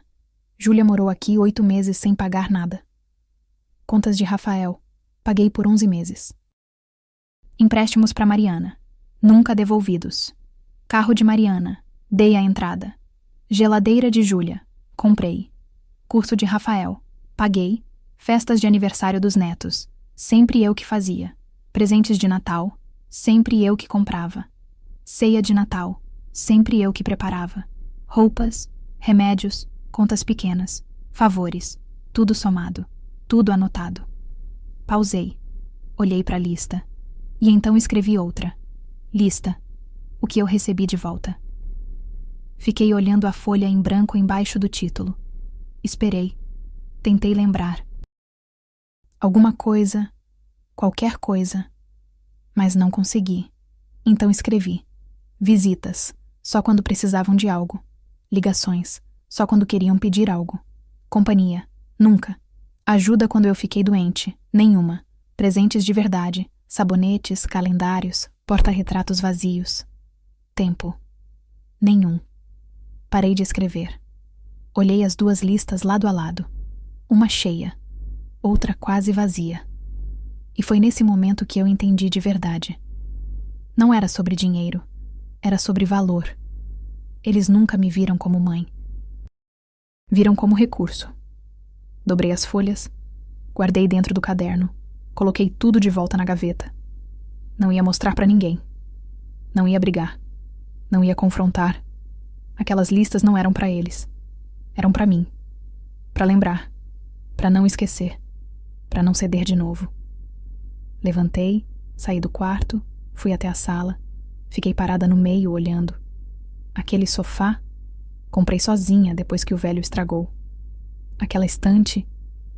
Júlia morou aqui 8 meses sem pagar nada. Contas de Rafael. Paguei por 11 meses. Empréstimos para Mariana. Nunca devolvidos. Carro de Mariana. Dei a entrada. Geladeira de Júlia. Comprei. Curso de Rafael. Paguei. Festas de aniversário dos netos. Sempre eu que fazia. Presentes de Natal. Sempre eu que comprava. Ceia de Natal. Sempre eu que preparava. Roupas, remédios, contas pequenas, favores. Tudo somado. Tudo anotado. Pausei. Olhei para a lista. E então escrevi outra. Lista. O que eu recebi de volta. Fiquei olhando a folha em branco embaixo do título. Esperei. Tentei lembrar. Alguma coisa, qualquer coisa, mas não consegui. Então escrevi. Visitas, só quando precisavam de algo. Ligações, só quando queriam pedir algo. Companhia, nunca. Ajuda quando eu fiquei doente, nenhuma. Presentes de verdade, sabonetes, calendários, porta-retratos vazios. Tempo, nenhum. Parei de escrever. Olhei as 2 listas lado a lado. Uma cheia, outra quase vazia. E foi nesse momento que eu entendi de verdade. Não era sobre dinheiro, era sobre valor. Eles nunca me viram como mãe. Viram como recurso. Dobrei as folhas, guardei dentro do caderno, coloquei tudo de volta na gaveta. Não ia mostrar para ninguém. Não ia brigar. Não ia confrontar. Aquelas listas não eram para eles. Eram para mim. Para lembrar. Para não esquecer. Para não ceder de novo. Levantei, saí do quarto, fui até a sala, fiquei parada no meio olhando. Aquele sofá, comprei sozinha depois que o velho estragou. Aquela estante,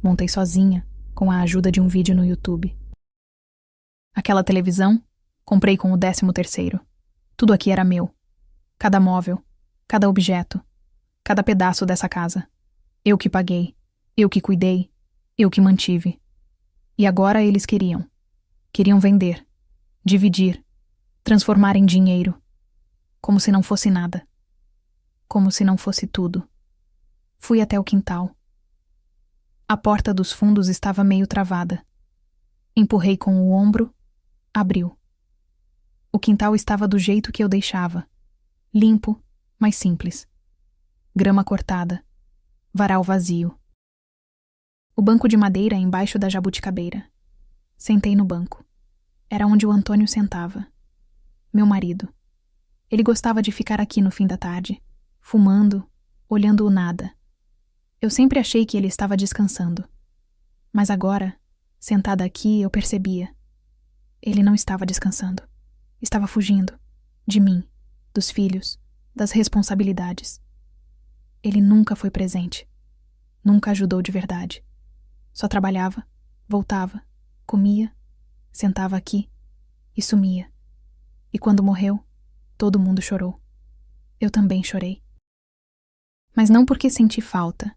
montei sozinha, com a ajuda de um vídeo no YouTube. Aquela televisão, comprei com o 13º. Tudo aqui era meu. Cada móvel, cada objeto, cada pedaço dessa casa. Eu que paguei, eu que cuidei, eu que mantive. E agora eles queriam. Queriam vender, dividir, transformar em dinheiro. Como se não fosse nada. Como se não fosse tudo. Fui até o quintal. A porta dos fundos estava meio travada. Empurrei com o ombro, abriu. O quintal estava do jeito que eu deixava. Limpo, mas simples. Grama cortada. Varal vazio. O banco de madeira embaixo da jabuticabeira. Sentei no banco. Era onde o Antônio sentava. Meu marido. Ele gostava de ficar aqui no fim da tarde, fumando, olhando o nada. Eu sempre achei que ele estava descansando. Mas agora, sentada aqui, eu percebia. Ele não estava descansando. Estava fugindo. De mim, dos filhos, das responsabilidades. Ele nunca foi presente. Nunca ajudou de verdade. Só trabalhava, voltava, comia, sentava aqui e sumia. E quando morreu, todo mundo chorou. Eu também chorei. Mas não porque senti falta.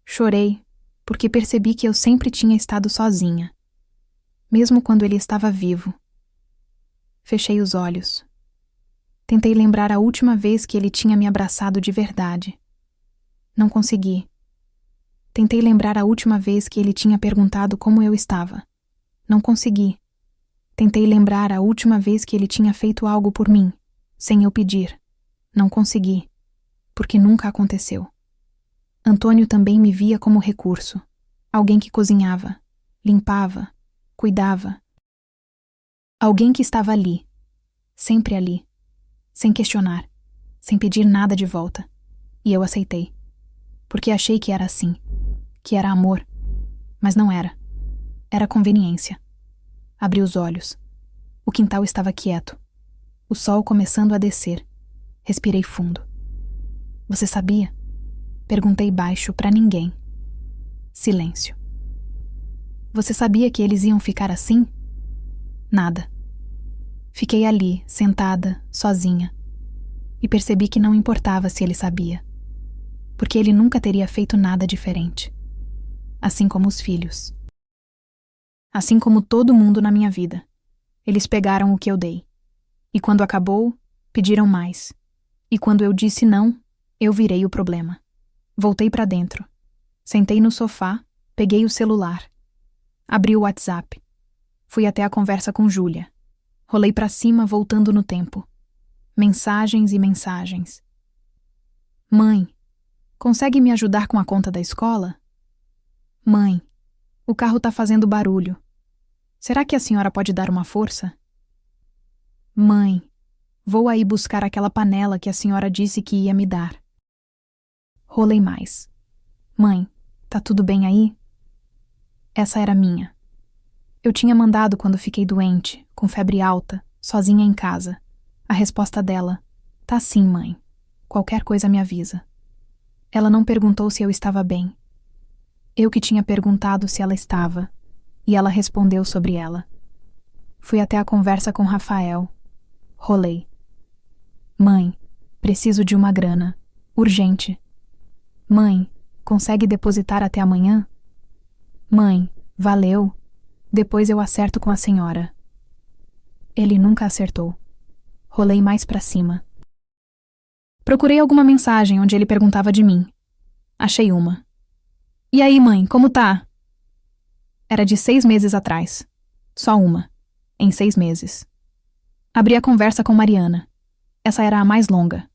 Chorei porque percebi que eu sempre tinha estado sozinha, mesmo quando ele estava vivo. Fechei os olhos. Tentei lembrar a última vez que ele tinha me abraçado de verdade. Não consegui. Tentei lembrar a última vez que ele tinha perguntado como eu estava. Não consegui. Tentei lembrar a última vez que ele tinha feito algo por mim, sem eu pedir. Não consegui, porque nunca aconteceu. Antônio também me via como recurso. Alguém que cozinhava, limpava, cuidava. Alguém que estava ali, sempre ali, sem questionar, sem pedir nada de volta. E eu aceitei, porque achei que era assim, que era amor, mas não era. Era conveniência. Abri os olhos. O quintal estava quieto. O sol começando a descer. Respirei fundo. Você sabia? Perguntei baixo para ninguém. Silêncio. Você sabia que eles iam ficar assim? Nada. Fiquei ali, sentada, sozinha. E percebi que não importava se ele sabia. Porque ele nunca teria feito nada diferente. Assim como os filhos. assim como todo mundo na minha vida. Eles pegaram o que eu dei. E quando acabou, pediram mais. E quando eu disse não, eu virei o problema. Voltei para dentro. Sentei no sofá, peguei o celular. Abri o WhatsApp. Fui até a conversa com Júlia. Rolei para cima, voltando no tempo. Mensagens e mensagens. Mãe, consegue me ajudar com a conta da escola? Mãe, o carro tá fazendo barulho. Será que a senhora pode dar uma força? Mãe, vou aí buscar aquela panela que a senhora disse que ia me dar. Rolei mais. Mãe, tá tudo bem aí? Essa era minha. Eu tinha mandado quando fiquei doente, com febre alta, sozinha em casa. A resposta dela: tá sim, mãe. Qualquer coisa me avisa. Ela não perguntou se eu estava bem. Eu que tinha perguntado se ela estava, e ela respondeu sobre ela. Fui até a conversa com Rafael. Rolei. Mãe, preciso de uma grana. Urgente. Mãe, consegue depositar até amanhã? Mãe, valeu. Depois eu acerto com a senhora. Ele nunca acertou. Rolei mais pra cima. Procurei alguma mensagem onde ele perguntava de mim. Achei uma. E aí, mãe, como tá? Era de 6 meses atrás. Só uma. Em 6 meses. Abri a conversa com Mariana. Essa era a mais longa.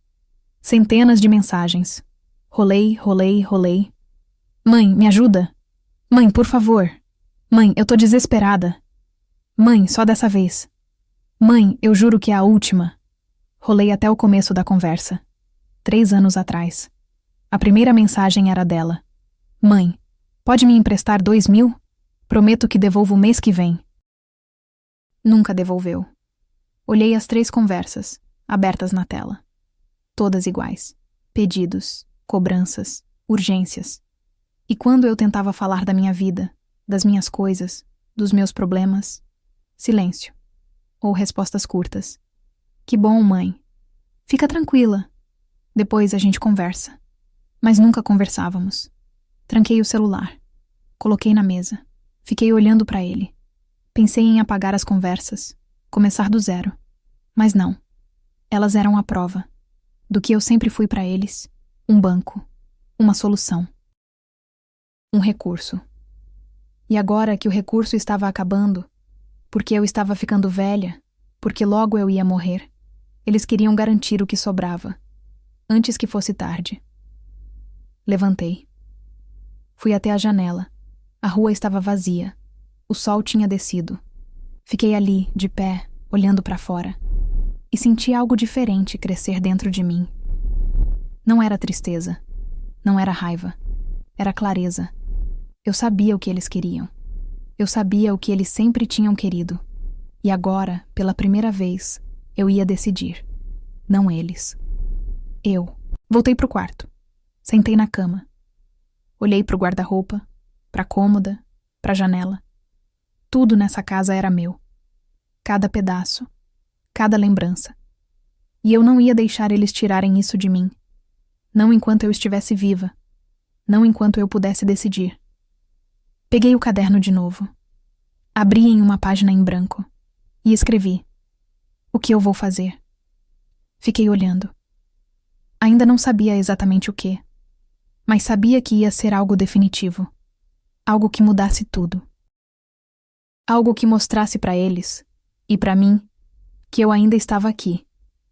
Centenas de mensagens. Rolei. Mãe, me ajuda? Mãe, por favor. Mãe, eu tô desesperada. Mãe, só dessa vez. Mãe, eu juro que é a última. Rolei até o começo da conversa. 3 anos atrás. A primeira mensagem era dela. Mãe, pode me emprestar 2.000? Prometo que devolvo o mês que vem. Nunca devolveu. Olhei as 3 conversas, abertas na tela. Todas iguais. Pedidos, cobranças, urgências. E quando eu tentava falar da minha vida, das minhas coisas, dos meus problemas, silêncio. Ou respostas curtas. Que bom, mãe. Fica tranquila. Depois a gente conversa. Mas nunca conversávamos. Tranquei o celular. Coloquei na mesa. Fiquei olhando para ele. Pensei em apagar as conversas. Começar do zero. Mas não. Elas eram a prova. Do que eu sempre fui para eles. Um banco. Uma solução. Um recurso. E agora que o recurso estava acabando, porque eu estava ficando velha, porque logo eu ia morrer, eles queriam garantir o que sobrava, antes que fosse tarde. Levantei. Fui até a janela. A rua estava vazia. O sol tinha descido. Fiquei ali, de pé, olhando para fora. E senti algo diferente crescer dentro de mim. Não era tristeza. Não era raiva. Era clareza. Eu sabia o que eles queriam. Eu sabia o que eles sempre tinham querido. E agora, pela primeira vez, eu ia decidir. Não eles. Eu. Voltei pro quarto. Sentei na cama. Olhei pro guarda-roupa, pra cômoda, pra janela. Tudo nessa casa era meu. Cada pedaço. Cada lembrança. E eu não ia deixar eles tirarem isso de mim. Não enquanto eu estivesse viva. Não enquanto eu pudesse decidir. Peguei o caderno de novo. Abri em uma página em branco. E escrevi. O que eu vou fazer? Fiquei olhando. Ainda não sabia exatamente o que. Mas sabia que ia ser algo definitivo. Algo que mudasse tudo. Algo que mostrasse para eles, e para mim, que eu ainda estava aqui,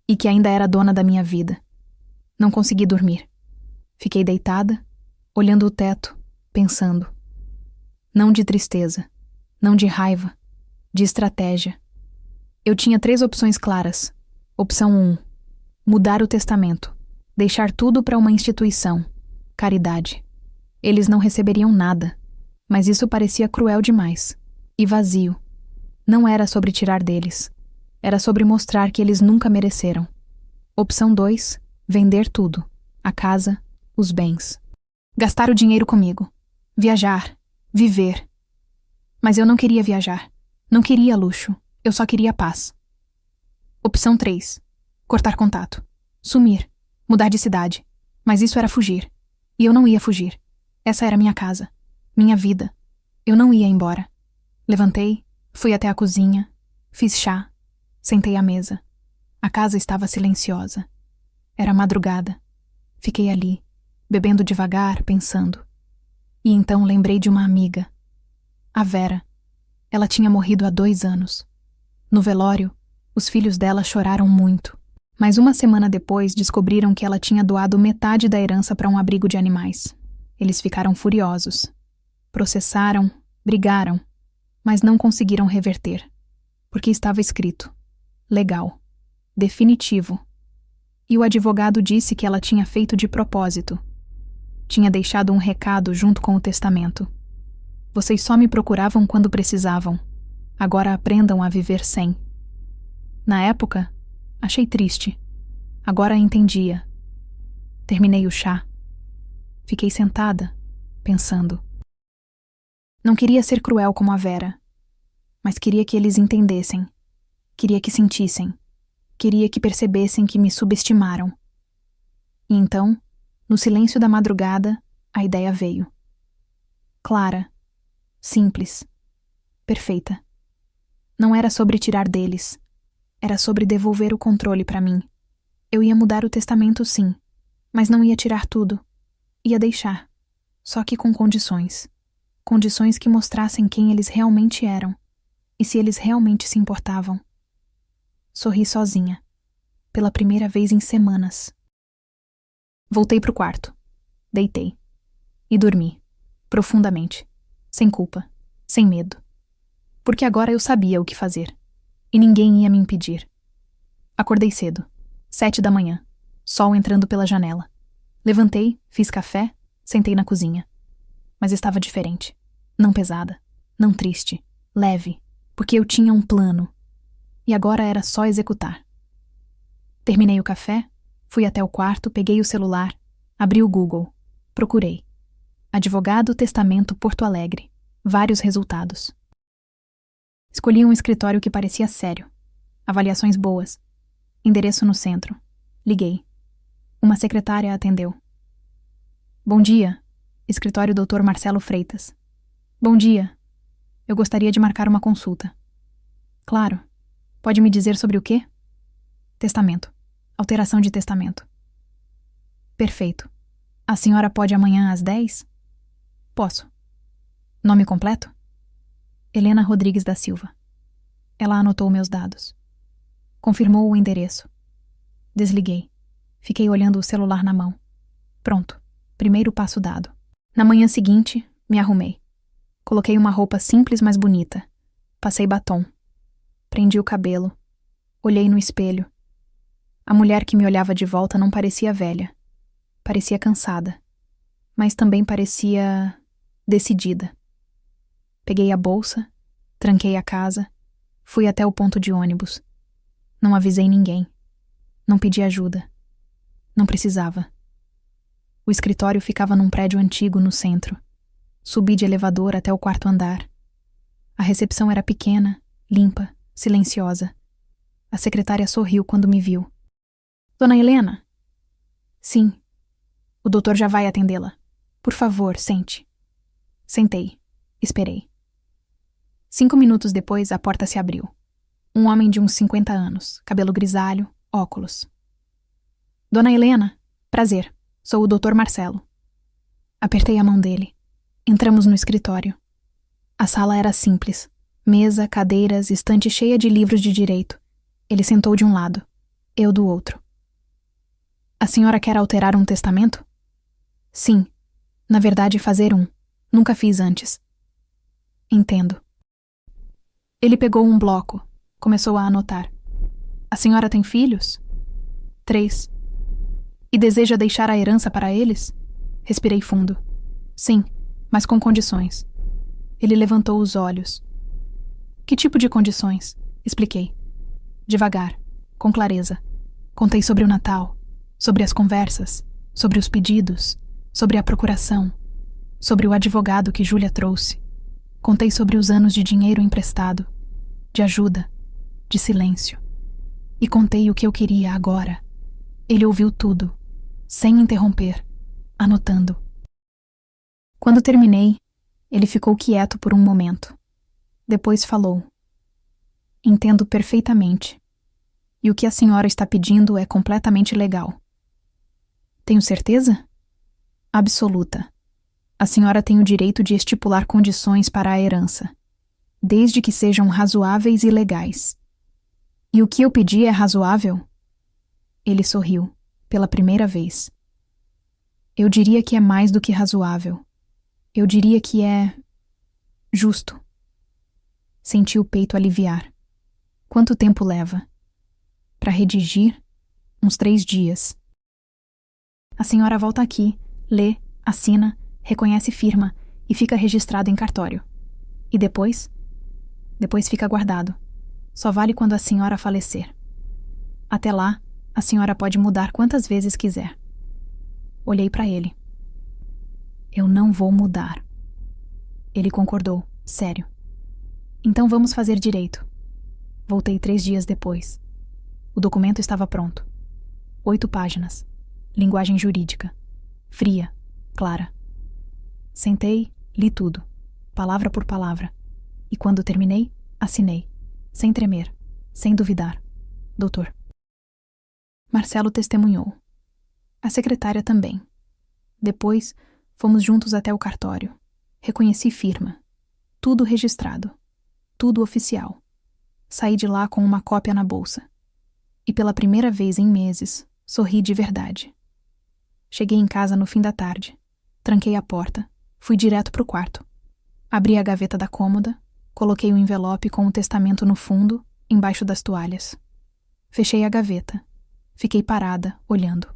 e que ainda era dona da minha vida. Não consegui dormir. Fiquei deitada, olhando o teto, pensando. Não de tristeza, não de raiva, de estratégia. Eu tinha 3 opções claras. Opção 1. Mudar o testamento. Deixar tudo para uma instituição. Caridade. Eles não receberiam nada, mas isso parecia cruel demais. E vazio. Não era sobre tirar deles. Era sobre mostrar que eles nunca mereceram. Opção 2. Vender tudo. A casa, os bens. Gastar o dinheiro comigo. Viajar. Viver. Mas eu não queria viajar. Não queria luxo. Eu só queria paz. Opção 3. Cortar contato. Sumir. Mudar de cidade. Mas isso era fugir. E eu não ia fugir. Essa era minha casa. Minha vida. Eu não ia embora. Levantei, fui até a cozinha, fiz chá, sentei à mesa. A casa estava silenciosa. Era madrugada. Fiquei ali, bebendo devagar, pensando. E então lembrei de uma amiga. A Vera. Ela tinha morrido há 2 anos. No velório, os filhos dela choraram muito. Mas uma semana depois descobriram que ela tinha doado metade da herança para um abrigo de animais. Eles ficaram furiosos. Processaram, brigaram, mas não conseguiram reverter. Porque estava escrito: legal, definitivo. E o advogado disse que ela tinha feito de propósito. Tinha deixado um recado junto com o testamento. Vocês só me procuravam quando precisavam. Agora aprendam a viver sem. Na época, achei triste. Agora entendia. Terminei o chá. Fiquei sentada, pensando. Não queria ser cruel como a Vera, mas queria que eles entendessem. Queria que sentissem. Queria que percebessem que me subestimaram. E então, no silêncio da madrugada, a ideia veio. Clara. Simples. Perfeita. Não era sobre tirar deles. Era sobre devolver o controle para mim. Eu ia mudar o testamento, sim, mas não ia tirar tudo. Ia deixar. Só que com condições. Condições que mostrassem quem eles realmente eram. E se eles realmente se importavam. Sorri sozinha. Pela primeira vez em semanas. Voltei pro quarto. Deitei. E dormi. Profundamente. Sem culpa. Sem medo. Porque agora eu sabia o que fazer. E ninguém ia me impedir. Acordei cedo. 7 da manhã. Sol entrando pela janela. Levantei, fiz café, sentei na cozinha. Mas estava diferente. Não pesada. Não triste. Leve. Porque eu tinha um plano. E agora era só executar. Terminei o café, fui até o quarto, peguei o celular, abri o Google. Procurei. Advogado Testamento Porto Alegre. Vários resultados. Escolhi um escritório que parecia sério. Avaliações boas. Endereço no centro. Liguei. Uma secretária atendeu. Bom dia. Escritório Dr. Marcelo Freitas. Bom dia. Eu gostaria de marcar uma consulta. Claro. Pode me dizer sobre o quê? Testamento. Alteração de testamento. Perfeito. A senhora pode amanhã às 10? Posso. Nome completo? Helena Rodrigues da Silva. Ela anotou meus dados. Confirmou o endereço. Desliguei. Fiquei olhando o celular na mão. Pronto. Primeiro passo dado. Na manhã seguinte, me arrumei. Coloquei uma roupa simples, mas bonita. Passei batom. Prendi o cabelo. Olhei no espelho. A mulher que me olhava de volta não parecia velha. Parecia cansada. Mas também parecia decidida. Peguei a bolsa, tranquei a casa, fui até o ponto de ônibus. Não avisei ninguém. Não pedi ajuda. Não precisava. O escritório ficava num prédio antigo no centro. Subi de elevador até o 4º andar. A recepção era pequena, limpa, silenciosa. A secretária sorriu quando me viu. Dona Helena? Sim. O doutor já vai atendê-la. Por favor, sente. Sentei. Esperei. 5 minutos depois, a porta se abriu. Um homem de uns 50 anos, cabelo grisalho, óculos. Dona Helena, prazer. Sou o Dr. Marcelo. Apertei a mão dele. Entramos no escritório. A sala era simples. Mesa, cadeiras, estante cheia de livros de direito. Ele sentou de um lado, eu do outro. A senhora quer alterar um testamento? Sim. Na verdade, fazer um. Nunca fiz antes. Entendo. Ele pegou um bloco. Começou a anotar. A senhora tem filhos? 3. E deseja deixar a herança para eles? Respirei fundo. Sim, mas com condições. Ele levantou os olhos. Que tipo de condições? Expliquei. Devagar, com clareza. Contei sobre o Natal, sobre as conversas, sobre os pedidos, sobre a procuração, sobre o advogado que Júlia trouxe. Contei sobre os anos de dinheiro emprestado, de ajuda, de silêncio. E contei o que eu queria agora. Ele ouviu tudo, sem interromper, anotando. Quando terminei, ele ficou quieto por um momento. Depois falou: Entendo perfeitamente. E o que a senhora está pedindo é completamente legal. Tenho certeza? Absoluta. A senhora tem o direito de estipular condições para a herança, desde que sejam razoáveis e legais. E o que eu pedi é razoável? Ele sorriu, pela primeira vez. Eu diria que é mais do que razoável. Eu diria que é justo. Senti o peito aliviar. Quanto tempo leva? Para redigir? Uns 3 dias. A senhora volta aqui, lê, assina, reconhece firma e fica registrado em cartório. E depois? Depois fica guardado. Só vale quando a senhora falecer. Até lá, a senhora pode mudar quantas vezes quiser. Olhei para ele. Eu não vou mudar. Ele concordou, sério. Então vamos fazer direito. Voltei 3 dias depois. O documento estava pronto. 8 páginas. Linguagem jurídica. Fria, clara. Sentei, li tudo, palavra por palavra. E quando terminei, assinei, sem tremer, sem duvidar. Doutor. Marcelo testemunhou. A secretária também. Depois, fomos juntos até o cartório. Reconheci firma. Tudo registrado. Tudo oficial. Saí de lá com uma cópia na bolsa. E pela primeira vez em meses, sorri de verdade. Cheguei em casa no fim da tarde. Tranquei a porta. Fui direto pro quarto. Abri a gaveta da cômoda. Coloquei o envelope com o testamento no fundo, embaixo das toalhas. Fechei a gaveta. Fiquei parada, olhando.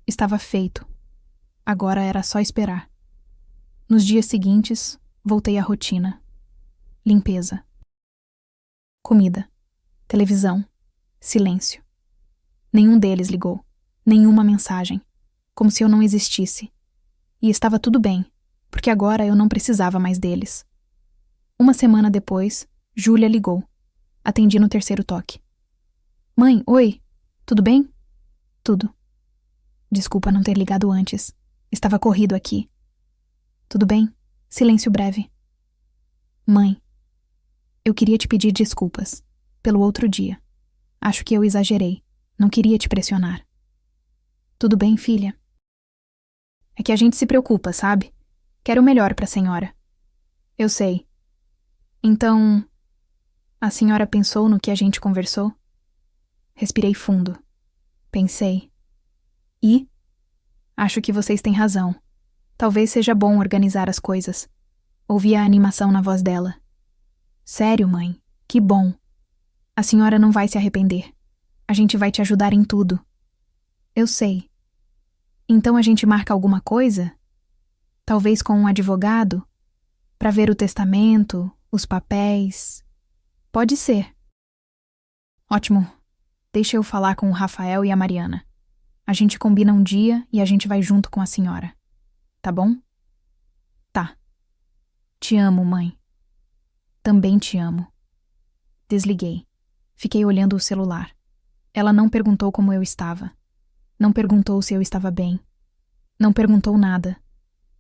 Estava feito. Agora era só esperar. Nos dias seguintes, voltei à rotina. Limpeza. Comida. Televisão. Silêncio. Nenhum deles ligou. Nenhuma mensagem. Como se eu não existisse. E estava tudo bem, porque agora eu não precisava mais deles. Uma semana depois, Júlia ligou. Atendi no 3º toque. Mãe, oi. Tudo bem? Tudo. Desculpa não ter ligado antes. Estava corrido aqui. Tudo bem? Silêncio breve. Mãe, eu queria te pedir desculpas. Pelo outro dia. Acho que eu exagerei. Não queria te pressionar. Tudo bem, filha? É que a gente se preocupa, sabe? Quero o melhor para a senhora. Eu sei. Então, a senhora pensou no que a gente conversou? Respirei fundo. Pensei. E? Acho que vocês têm razão. Talvez seja bom organizar as coisas. Ouvi a animação na voz dela. Sério, mãe? Que bom. A senhora não vai se arrepender. A gente vai te ajudar em tudo. Eu sei. Então a gente marca alguma coisa? Talvez com um advogado? Para ver o testamento, os papéis. Pode ser. Ótimo. Deixa eu falar com o Rafael e a Mariana. A gente combina um dia e a gente vai junto com a senhora. Tá bom? Tá. Te amo, mãe. Também te amo. Desliguei. Fiquei olhando o celular. Ela não perguntou como eu estava. Não perguntou se eu estava bem. Não perguntou nada.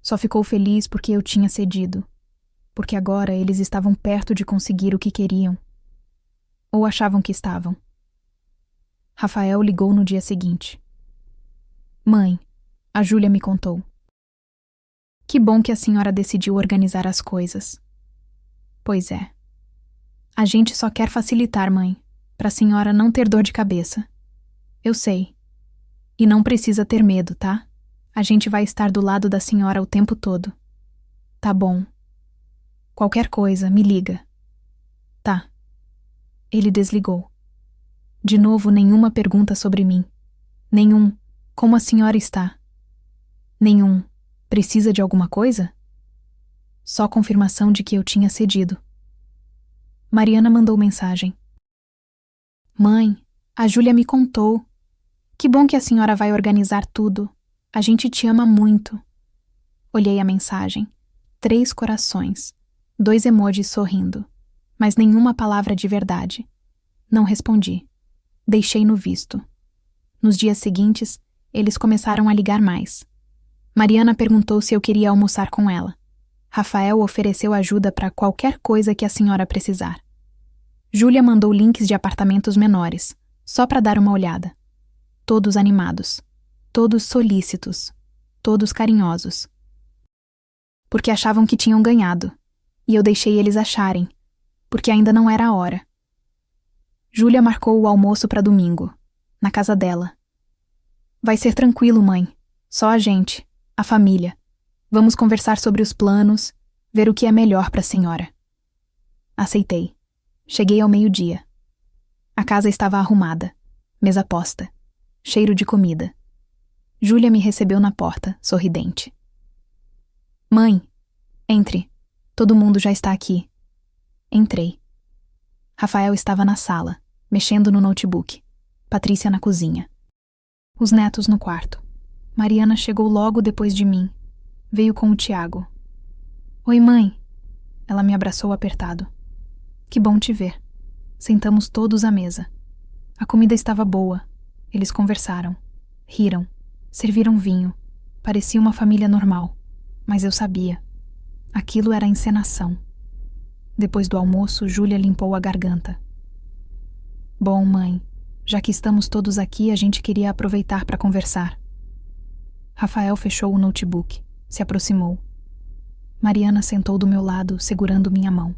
Só ficou feliz porque eu tinha cedido. Porque agora eles estavam perto de conseguir o que queriam. Ou achavam que estavam. Rafael ligou no dia seguinte. Mãe, a Júlia me contou. Que bom que a senhora decidiu organizar as coisas. Pois é. A gente só quer facilitar, mãe, para a senhora não ter dor de cabeça. Eu sei. E não precisa ter medo, tá? A gente vai estar do lado da senhora o tempo todo. Tá bom. Qualquer coisa, me liga. Tá. Ele desligou. De novo, nenhuma pergunta sobre mim. Nenhum, como a senhora está? Nenhum, precisa de alguma coisa? Só confirmação de que eu tinha cedido. Mariana mandou mensagem. Mãe, a Júlia me contou. Que bom que a senhora vai organizar tudo. A gente te ama muito. Olhei a mensagem. 3 corações. 2 emojis sorrindo. Mas nenhuma palavra de verdade. Não respondi. Deixei no visto. Nos dias seguintes, eles começaram a ligar mais. Mariana perguntou se eu queria almoçar com ela. Rafael ofereceu ajuda para qualquer coisa que a senhora precisar. Júlia mandou links de apartamentos menores, só para dar uma olhada. Todos animados, todos solícitos, todos carinhosos. Porque achavam que tinham ganhado, e eu deixei eles acharem, porque ainda não era a hora. Júlia marcou o almoço para domingo, na casa dela. Vai ser tranquilo, mãe. Só a gente, a família. Vamos conversar sobre os planos, ver o que é melhor para a senhora. Aceitei. Cheguei ao meio-dia. A casa estava arrumada, mesa posta, cheiro de comida. Júlia me recebeu na porta, sorridente. Mãe, entre. Todo mundo já está aqui. Entrei. Rafael estava na sala, mexendo no notebook. Patrícia na cozinha. Os netos no quarto. Mariana chegou logo depois de mim. Veio com o Tiago. Oi, mãe. Ela me abraçou apertado. Que bom te ver. Sentamos todos à mesa. A comida estava boa. Eles conversaram. Riram. Serviram vinho. Parecia uma família normal. Mas eu sabia. Aquilo era encenação. Depois do almoço, Júlia limpou a garganta. Bom, mãe, já que estamos todos aqui, a gente queria aproveitar para conversar. Rafael fechou o notebook, se aproximou. Mariana sentou do meu lado, segurando minha mão.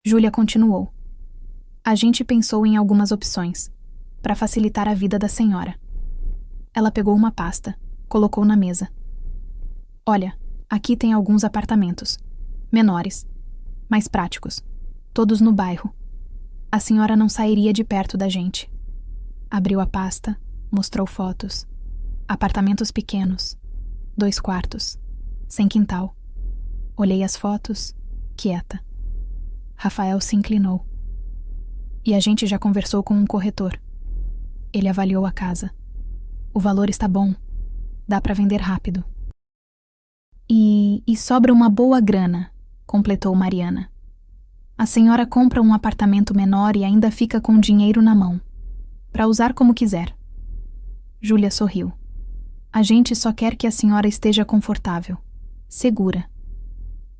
Júlia continuou. A gente pensou em algumas opções, para facilitar a vida da senhora. Ela pegou uma pasta, colocou na mesa. Olha, aqui tem alguns apartamentos, menores, mais práticos, todos no bairro. A senhora não sairia de perto da gente. Abriu a pasta, mostrou fotos. Apartamentos pequenos, 2 quartos, sem quintal. Olhei as fotos, quieta. Rafael se inclinou. E a gente já conversou com um corretor. Ele avaliou a casa. O valor está bom. Dá para vender rápido. E sobra uma boa grana, completou Mariana. A senhora compra um apartamento menor e ainda fica com dinheiro na mão, para usar como quiser. Júlia sorriu. A gente só quer que a senhora esteja confortável, segura.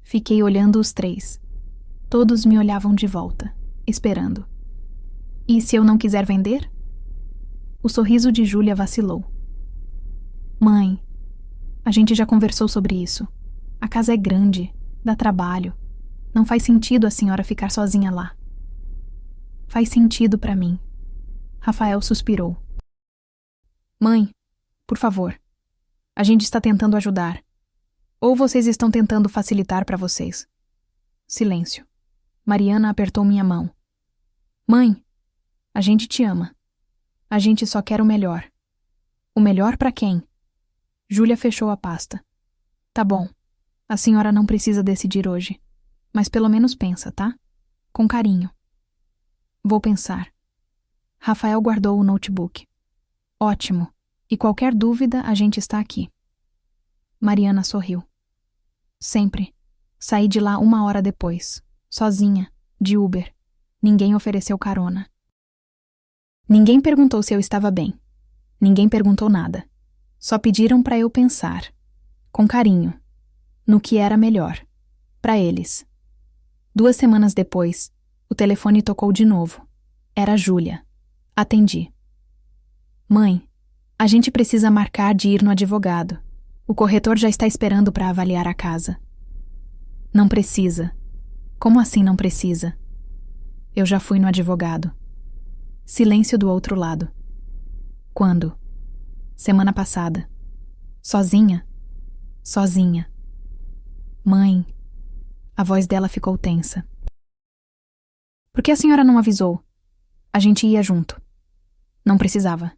Fiquei olhando os 3. Todos me olhavam de volta, esperando. E se eu não quiser vender? O sorriso de Júlia vacilou. Mãe, a gente já conversou sobre isso. A casa é grande, dá trabalho. Não faz sentido a senhora ficar sozinha lá. Faz sentido para mim. Rafael suspirou. Mãe, por favor. A gente está tentando ajudar. Ou vocês estão tentando facilitar para vocês? Silêncio. Mariana apertou minha mão. Mãe, a gente te ama. A gente só quer o melhor. O melhor para quem? Júlia fechou a pasta. Tá bom. A senhora não precisa decidir hoje. Mas pelo menos pensa, tá? Com carinho. Vou pensar. Rafael guardou o notebook. Ótimo. E qualquer dúvida, a gente está aqui. Mariana sorriu. Sempre. Saí de lá 1 hora depois. Sozinha. De Uber. Ninguém ofereceu carona. Ninguém perguntou se eu estava bem. Ninguém perguntou nada. Só pediram para eu pensar. Com carinho. No que era melhor. Para eles. 2 semanas depois, o telefone tocou de novo. Era Júlia. Atendi. Mãe, a gente precisa marcar de ir no advogado. O corretor já está esperando para avaliar a casa. Não precisa. Como assim não precisa? Eu já fui no advogado. Silêncio do outro lado. Quando? Semana passada. Sozinha? Sozinha. Mãe. A voz dela ficou tensa. Por que a senhora não avisou? A gente ia junto. Não precisava.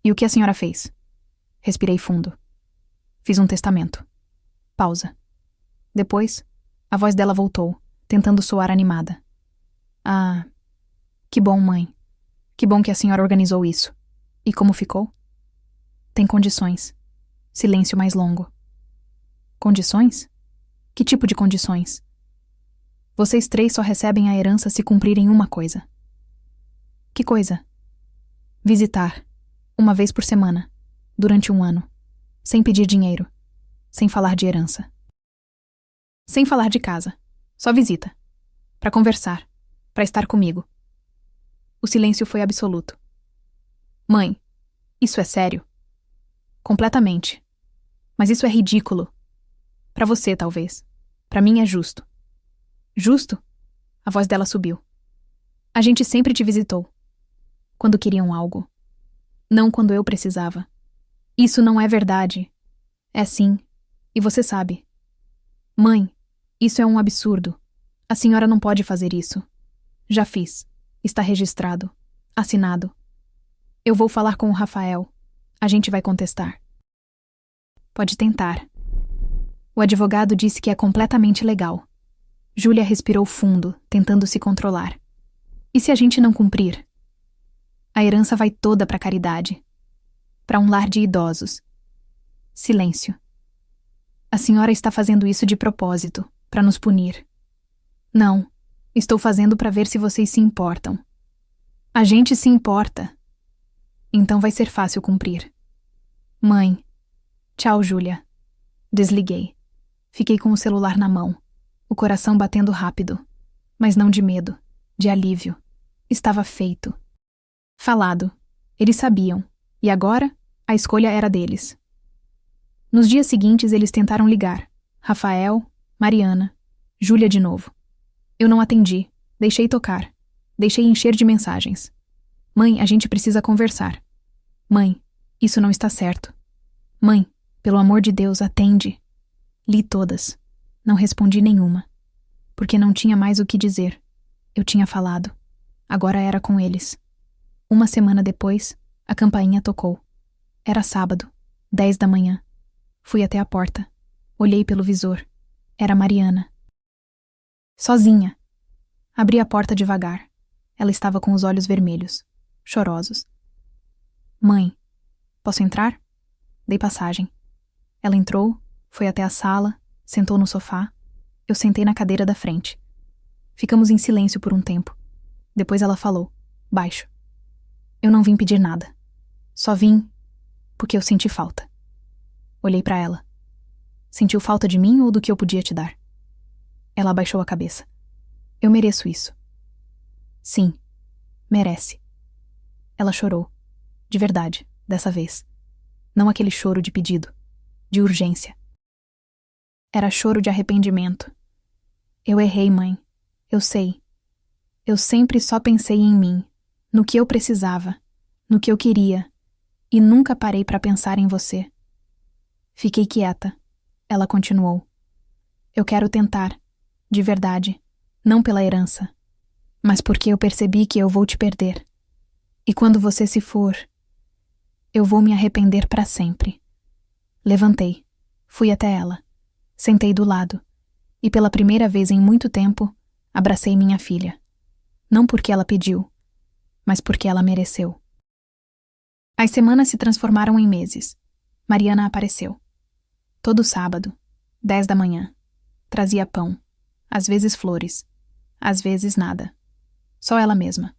E o que a senhora fez? Respirei fundo. Fiz um testamento. Pausa. Depois, a voz dela voltou, tentando soar animada. Ah, que bom, mãe. Que bom que a senhora organizou isso. E como ficou? Tem condições. Silêncio mais longo. Condições? Que tipo de condições? Vocês 3 só recebem a herança se cumprirem uma coisa. Que coisa? Visitar. 1 vez por semana. Durante 1 ano. Sem pedir dinheiro. Sem falar de herança. Sem falar de casa. Só visita. Para conversar. Para estar comigo. O silêncio foi absoluto. Mãe, isso é sério? Completamente. Mas isso é ridículo. Para você, talvez. Para mim é justo. Justo? A voz dela subiu. A gente sempre te visitou. Quando queriam algo. Não quando eu precisava. Isso não é verdade. É sim. E você sabe. Mãe, isso é um absurdo. A senhora não pode fazer isso. Já fiz. Está registrado. Assinado. Eu vou falar com o Rafael. A gente vai contestar. Pode tentar. O advogado disse que é completamente legal. Júlia respirou fundo, tentando se controlar. E se a gente não cumprir? A herança vai toda para caridade. Para um lar de idosos. Silêncio. A senhora está fazendo isso de propósito, para nos punir. Não, estou fazendo para ver se vocês se importam. A gente se importa. Então vai ser fácil cumprir. Mãe. Tchau, Júlia. Desliguei. Fiquei com o celular na mão, o coração batendo rápido, mas não de medo, de alívio. Estava feito. Falado. Eles sabiam, e agora a escolha era deles. Nos dias seguintes eles tentaram ligar. Rafael, Mariana, Júlia de novo. Eu não atendi, deixei tocar, deixei encher de mensagens. Mãe, a gente precisa conversar. Mãe, isso não está certo. Mãe, pelo amor de Deus, atende. Li todas. Não respondi nenhuma. Porque não tinha mais o que dizer. Eu tinha falado. Agora era com eles. Uma semana depois, a campainha tocou. Era sábado, 10 da manhã. Fui até a porta. Olhei pelo visor. Era Mariana. Sozinha. Abri a porta devagar. Ela estava com os olhos vermelhos, chorosos. Mãe, posso entrar? Dei passagem. Ela entrou, foi até a sala, sentou no sofá. Eu sentei na cadeira da frente. Ficamos em silêncio por um tempo. Depois ela falou, baixo. Eu não vim pedir nada. Só vim porque eu senti falta. Olhei para ela. Sentiu falta de mim ou do que eu podia te dar? Ela abaixou a cabeça. Eu mereço isso. Sim, merece. Ela chorou. De verdade, dessa vez. Não aquele choro de pedido, de urgência. Era choro de arrependimento. Eu errei, mãe. Eu sei. Eu sempre só pensei em mim, no que eu precisava, no que eu queria, e nunca parei para pensar em você. Fiquei quieta. Ela continuou. Eu quero tentar, de verdade, não pela herança, mas porque eu percebi que eu vou te perder. E quando você se for, eu vou me arrepender para sempre. Levantei, fui até ela, sentei do lado, e pela primeira vez em muito tempo, abracei minha filha. Não porque ela pediu, mas porque ela mereceu. As semanas se transformaram em meses. Mariana apareceu. Todo sábado, 10 da manhã. Trazia pão, às vezes flores, às vezes nada. Só ela mesma.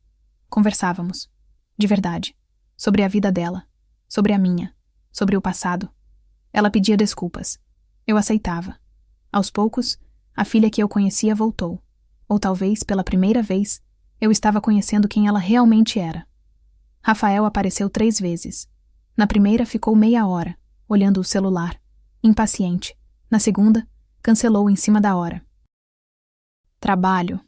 Conversávamos, de verdade, sobre a vida dela, sobre a minha, sobre o passado. Ela pedia desculpas. Eu aceitava. Aos poucos, a filha que eu conhecia voltou. Ou talvez, pela primeira vez, eu estava conhecendo quem ela realmente era. Rafael apareceu 3 vezes. Na primeira ficou meia hora, olhando o celular, impaciente. Na segunda, cancelou em cima da hora. Trabalho.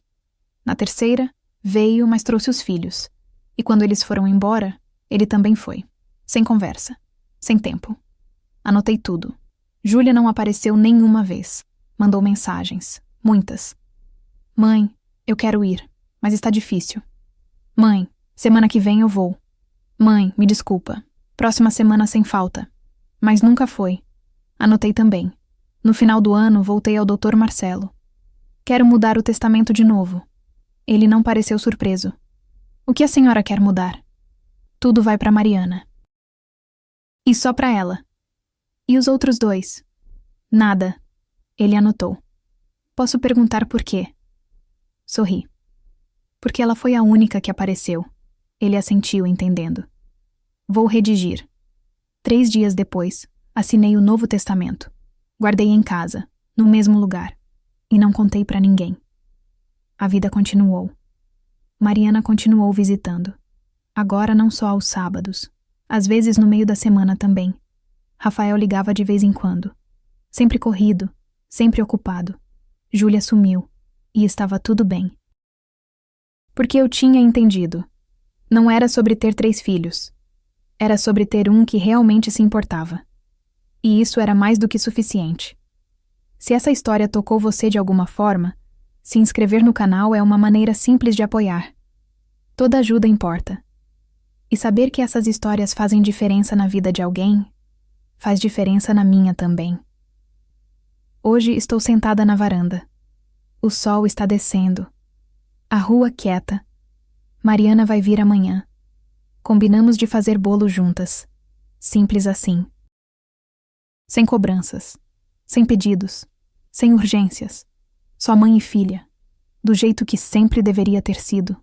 Na terceira, veio, mas trouxe os filhos. E quando eles foram embora, ele também foi. Sem conversa. Sem tempo. Anotei tudo. Júlia não apareceu nenhuma vez. Mandou mensagens. Muitas. Mãe, eu quero ir, mas está difícil. Mãe, semana que vem eu vou. Mãe, me desculpa. Próxima semana sem falta. Mas nunca foi. Anotei também. No final do ano, voltei ao Dr. Marcelo. Quero mudar o testamento de novo. Ele não pareceu surpreso. O que a senhora quer mudar? Tudo vai para Mariana. E só para ela. E os outros 2? Nada. Ele anotou. Posso perguntar por quê? Sorri. Porque ela foi a única que apareceu. Ele assentiu, entendendo. Vou redigir. 3 dias depois, assinei o Novo Testamento. Guardei em casa, no mesmo lugar. e não contei para ninguém. A vida continuou. Mariana continuou visitando. Agora não só aos sábados, às vezes no meio da semana também. Rafael ligava de vez em quando. Sempre corrido, sempre ocupado. Júlia sumiu, e estava tudo bem. Porque eu tinha entendido. Não era sobre ter 3 filhos. Era sobre ter um que realmente se importava. E isso era mais do que suficiente. Se essa história tocou você de alguma forma, se inscrever no canal é uma maneira simples de apoiar. Toda ajuda importa. E saber que essas histórias fazem diferença na vida de alguém, faz diferença na minha também. Hoje estou sentada na varanda. O sol está descendo. A rua quieta. Mariana vai vir amanhã. Combinamos de fazer bolo juntas. Simples assim. Sem cobranças. Sem pedidos. Sem urgências. Só mãe e filha. Do jeito que sempre deveria ter sido.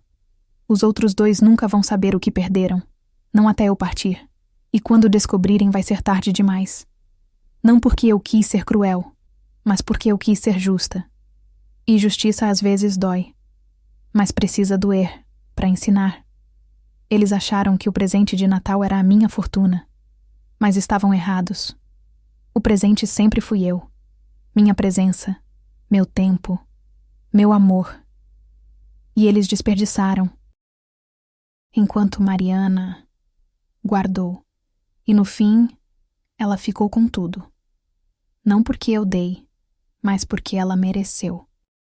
Os outros 2 nunca vão saber o que perderam. Não até eu partir. E quando descobrirem vai ser tarde demais. Não porque eu quis ser cruel, mas porque eu quis ser justa. E justiça às vezes dói. Mas precisa doer, para ensinar. Eles acharam que o presente de Natal era a minha fortuna. Mas estavam errados. O presente sempre fui eu. Minha presença, meu tempo, meu amor. E eles desperdiçaram. Enquanto Mariana guardou. E no fim, ela ficou com tudo. Não porque eu dei, mas porque ela mereceu.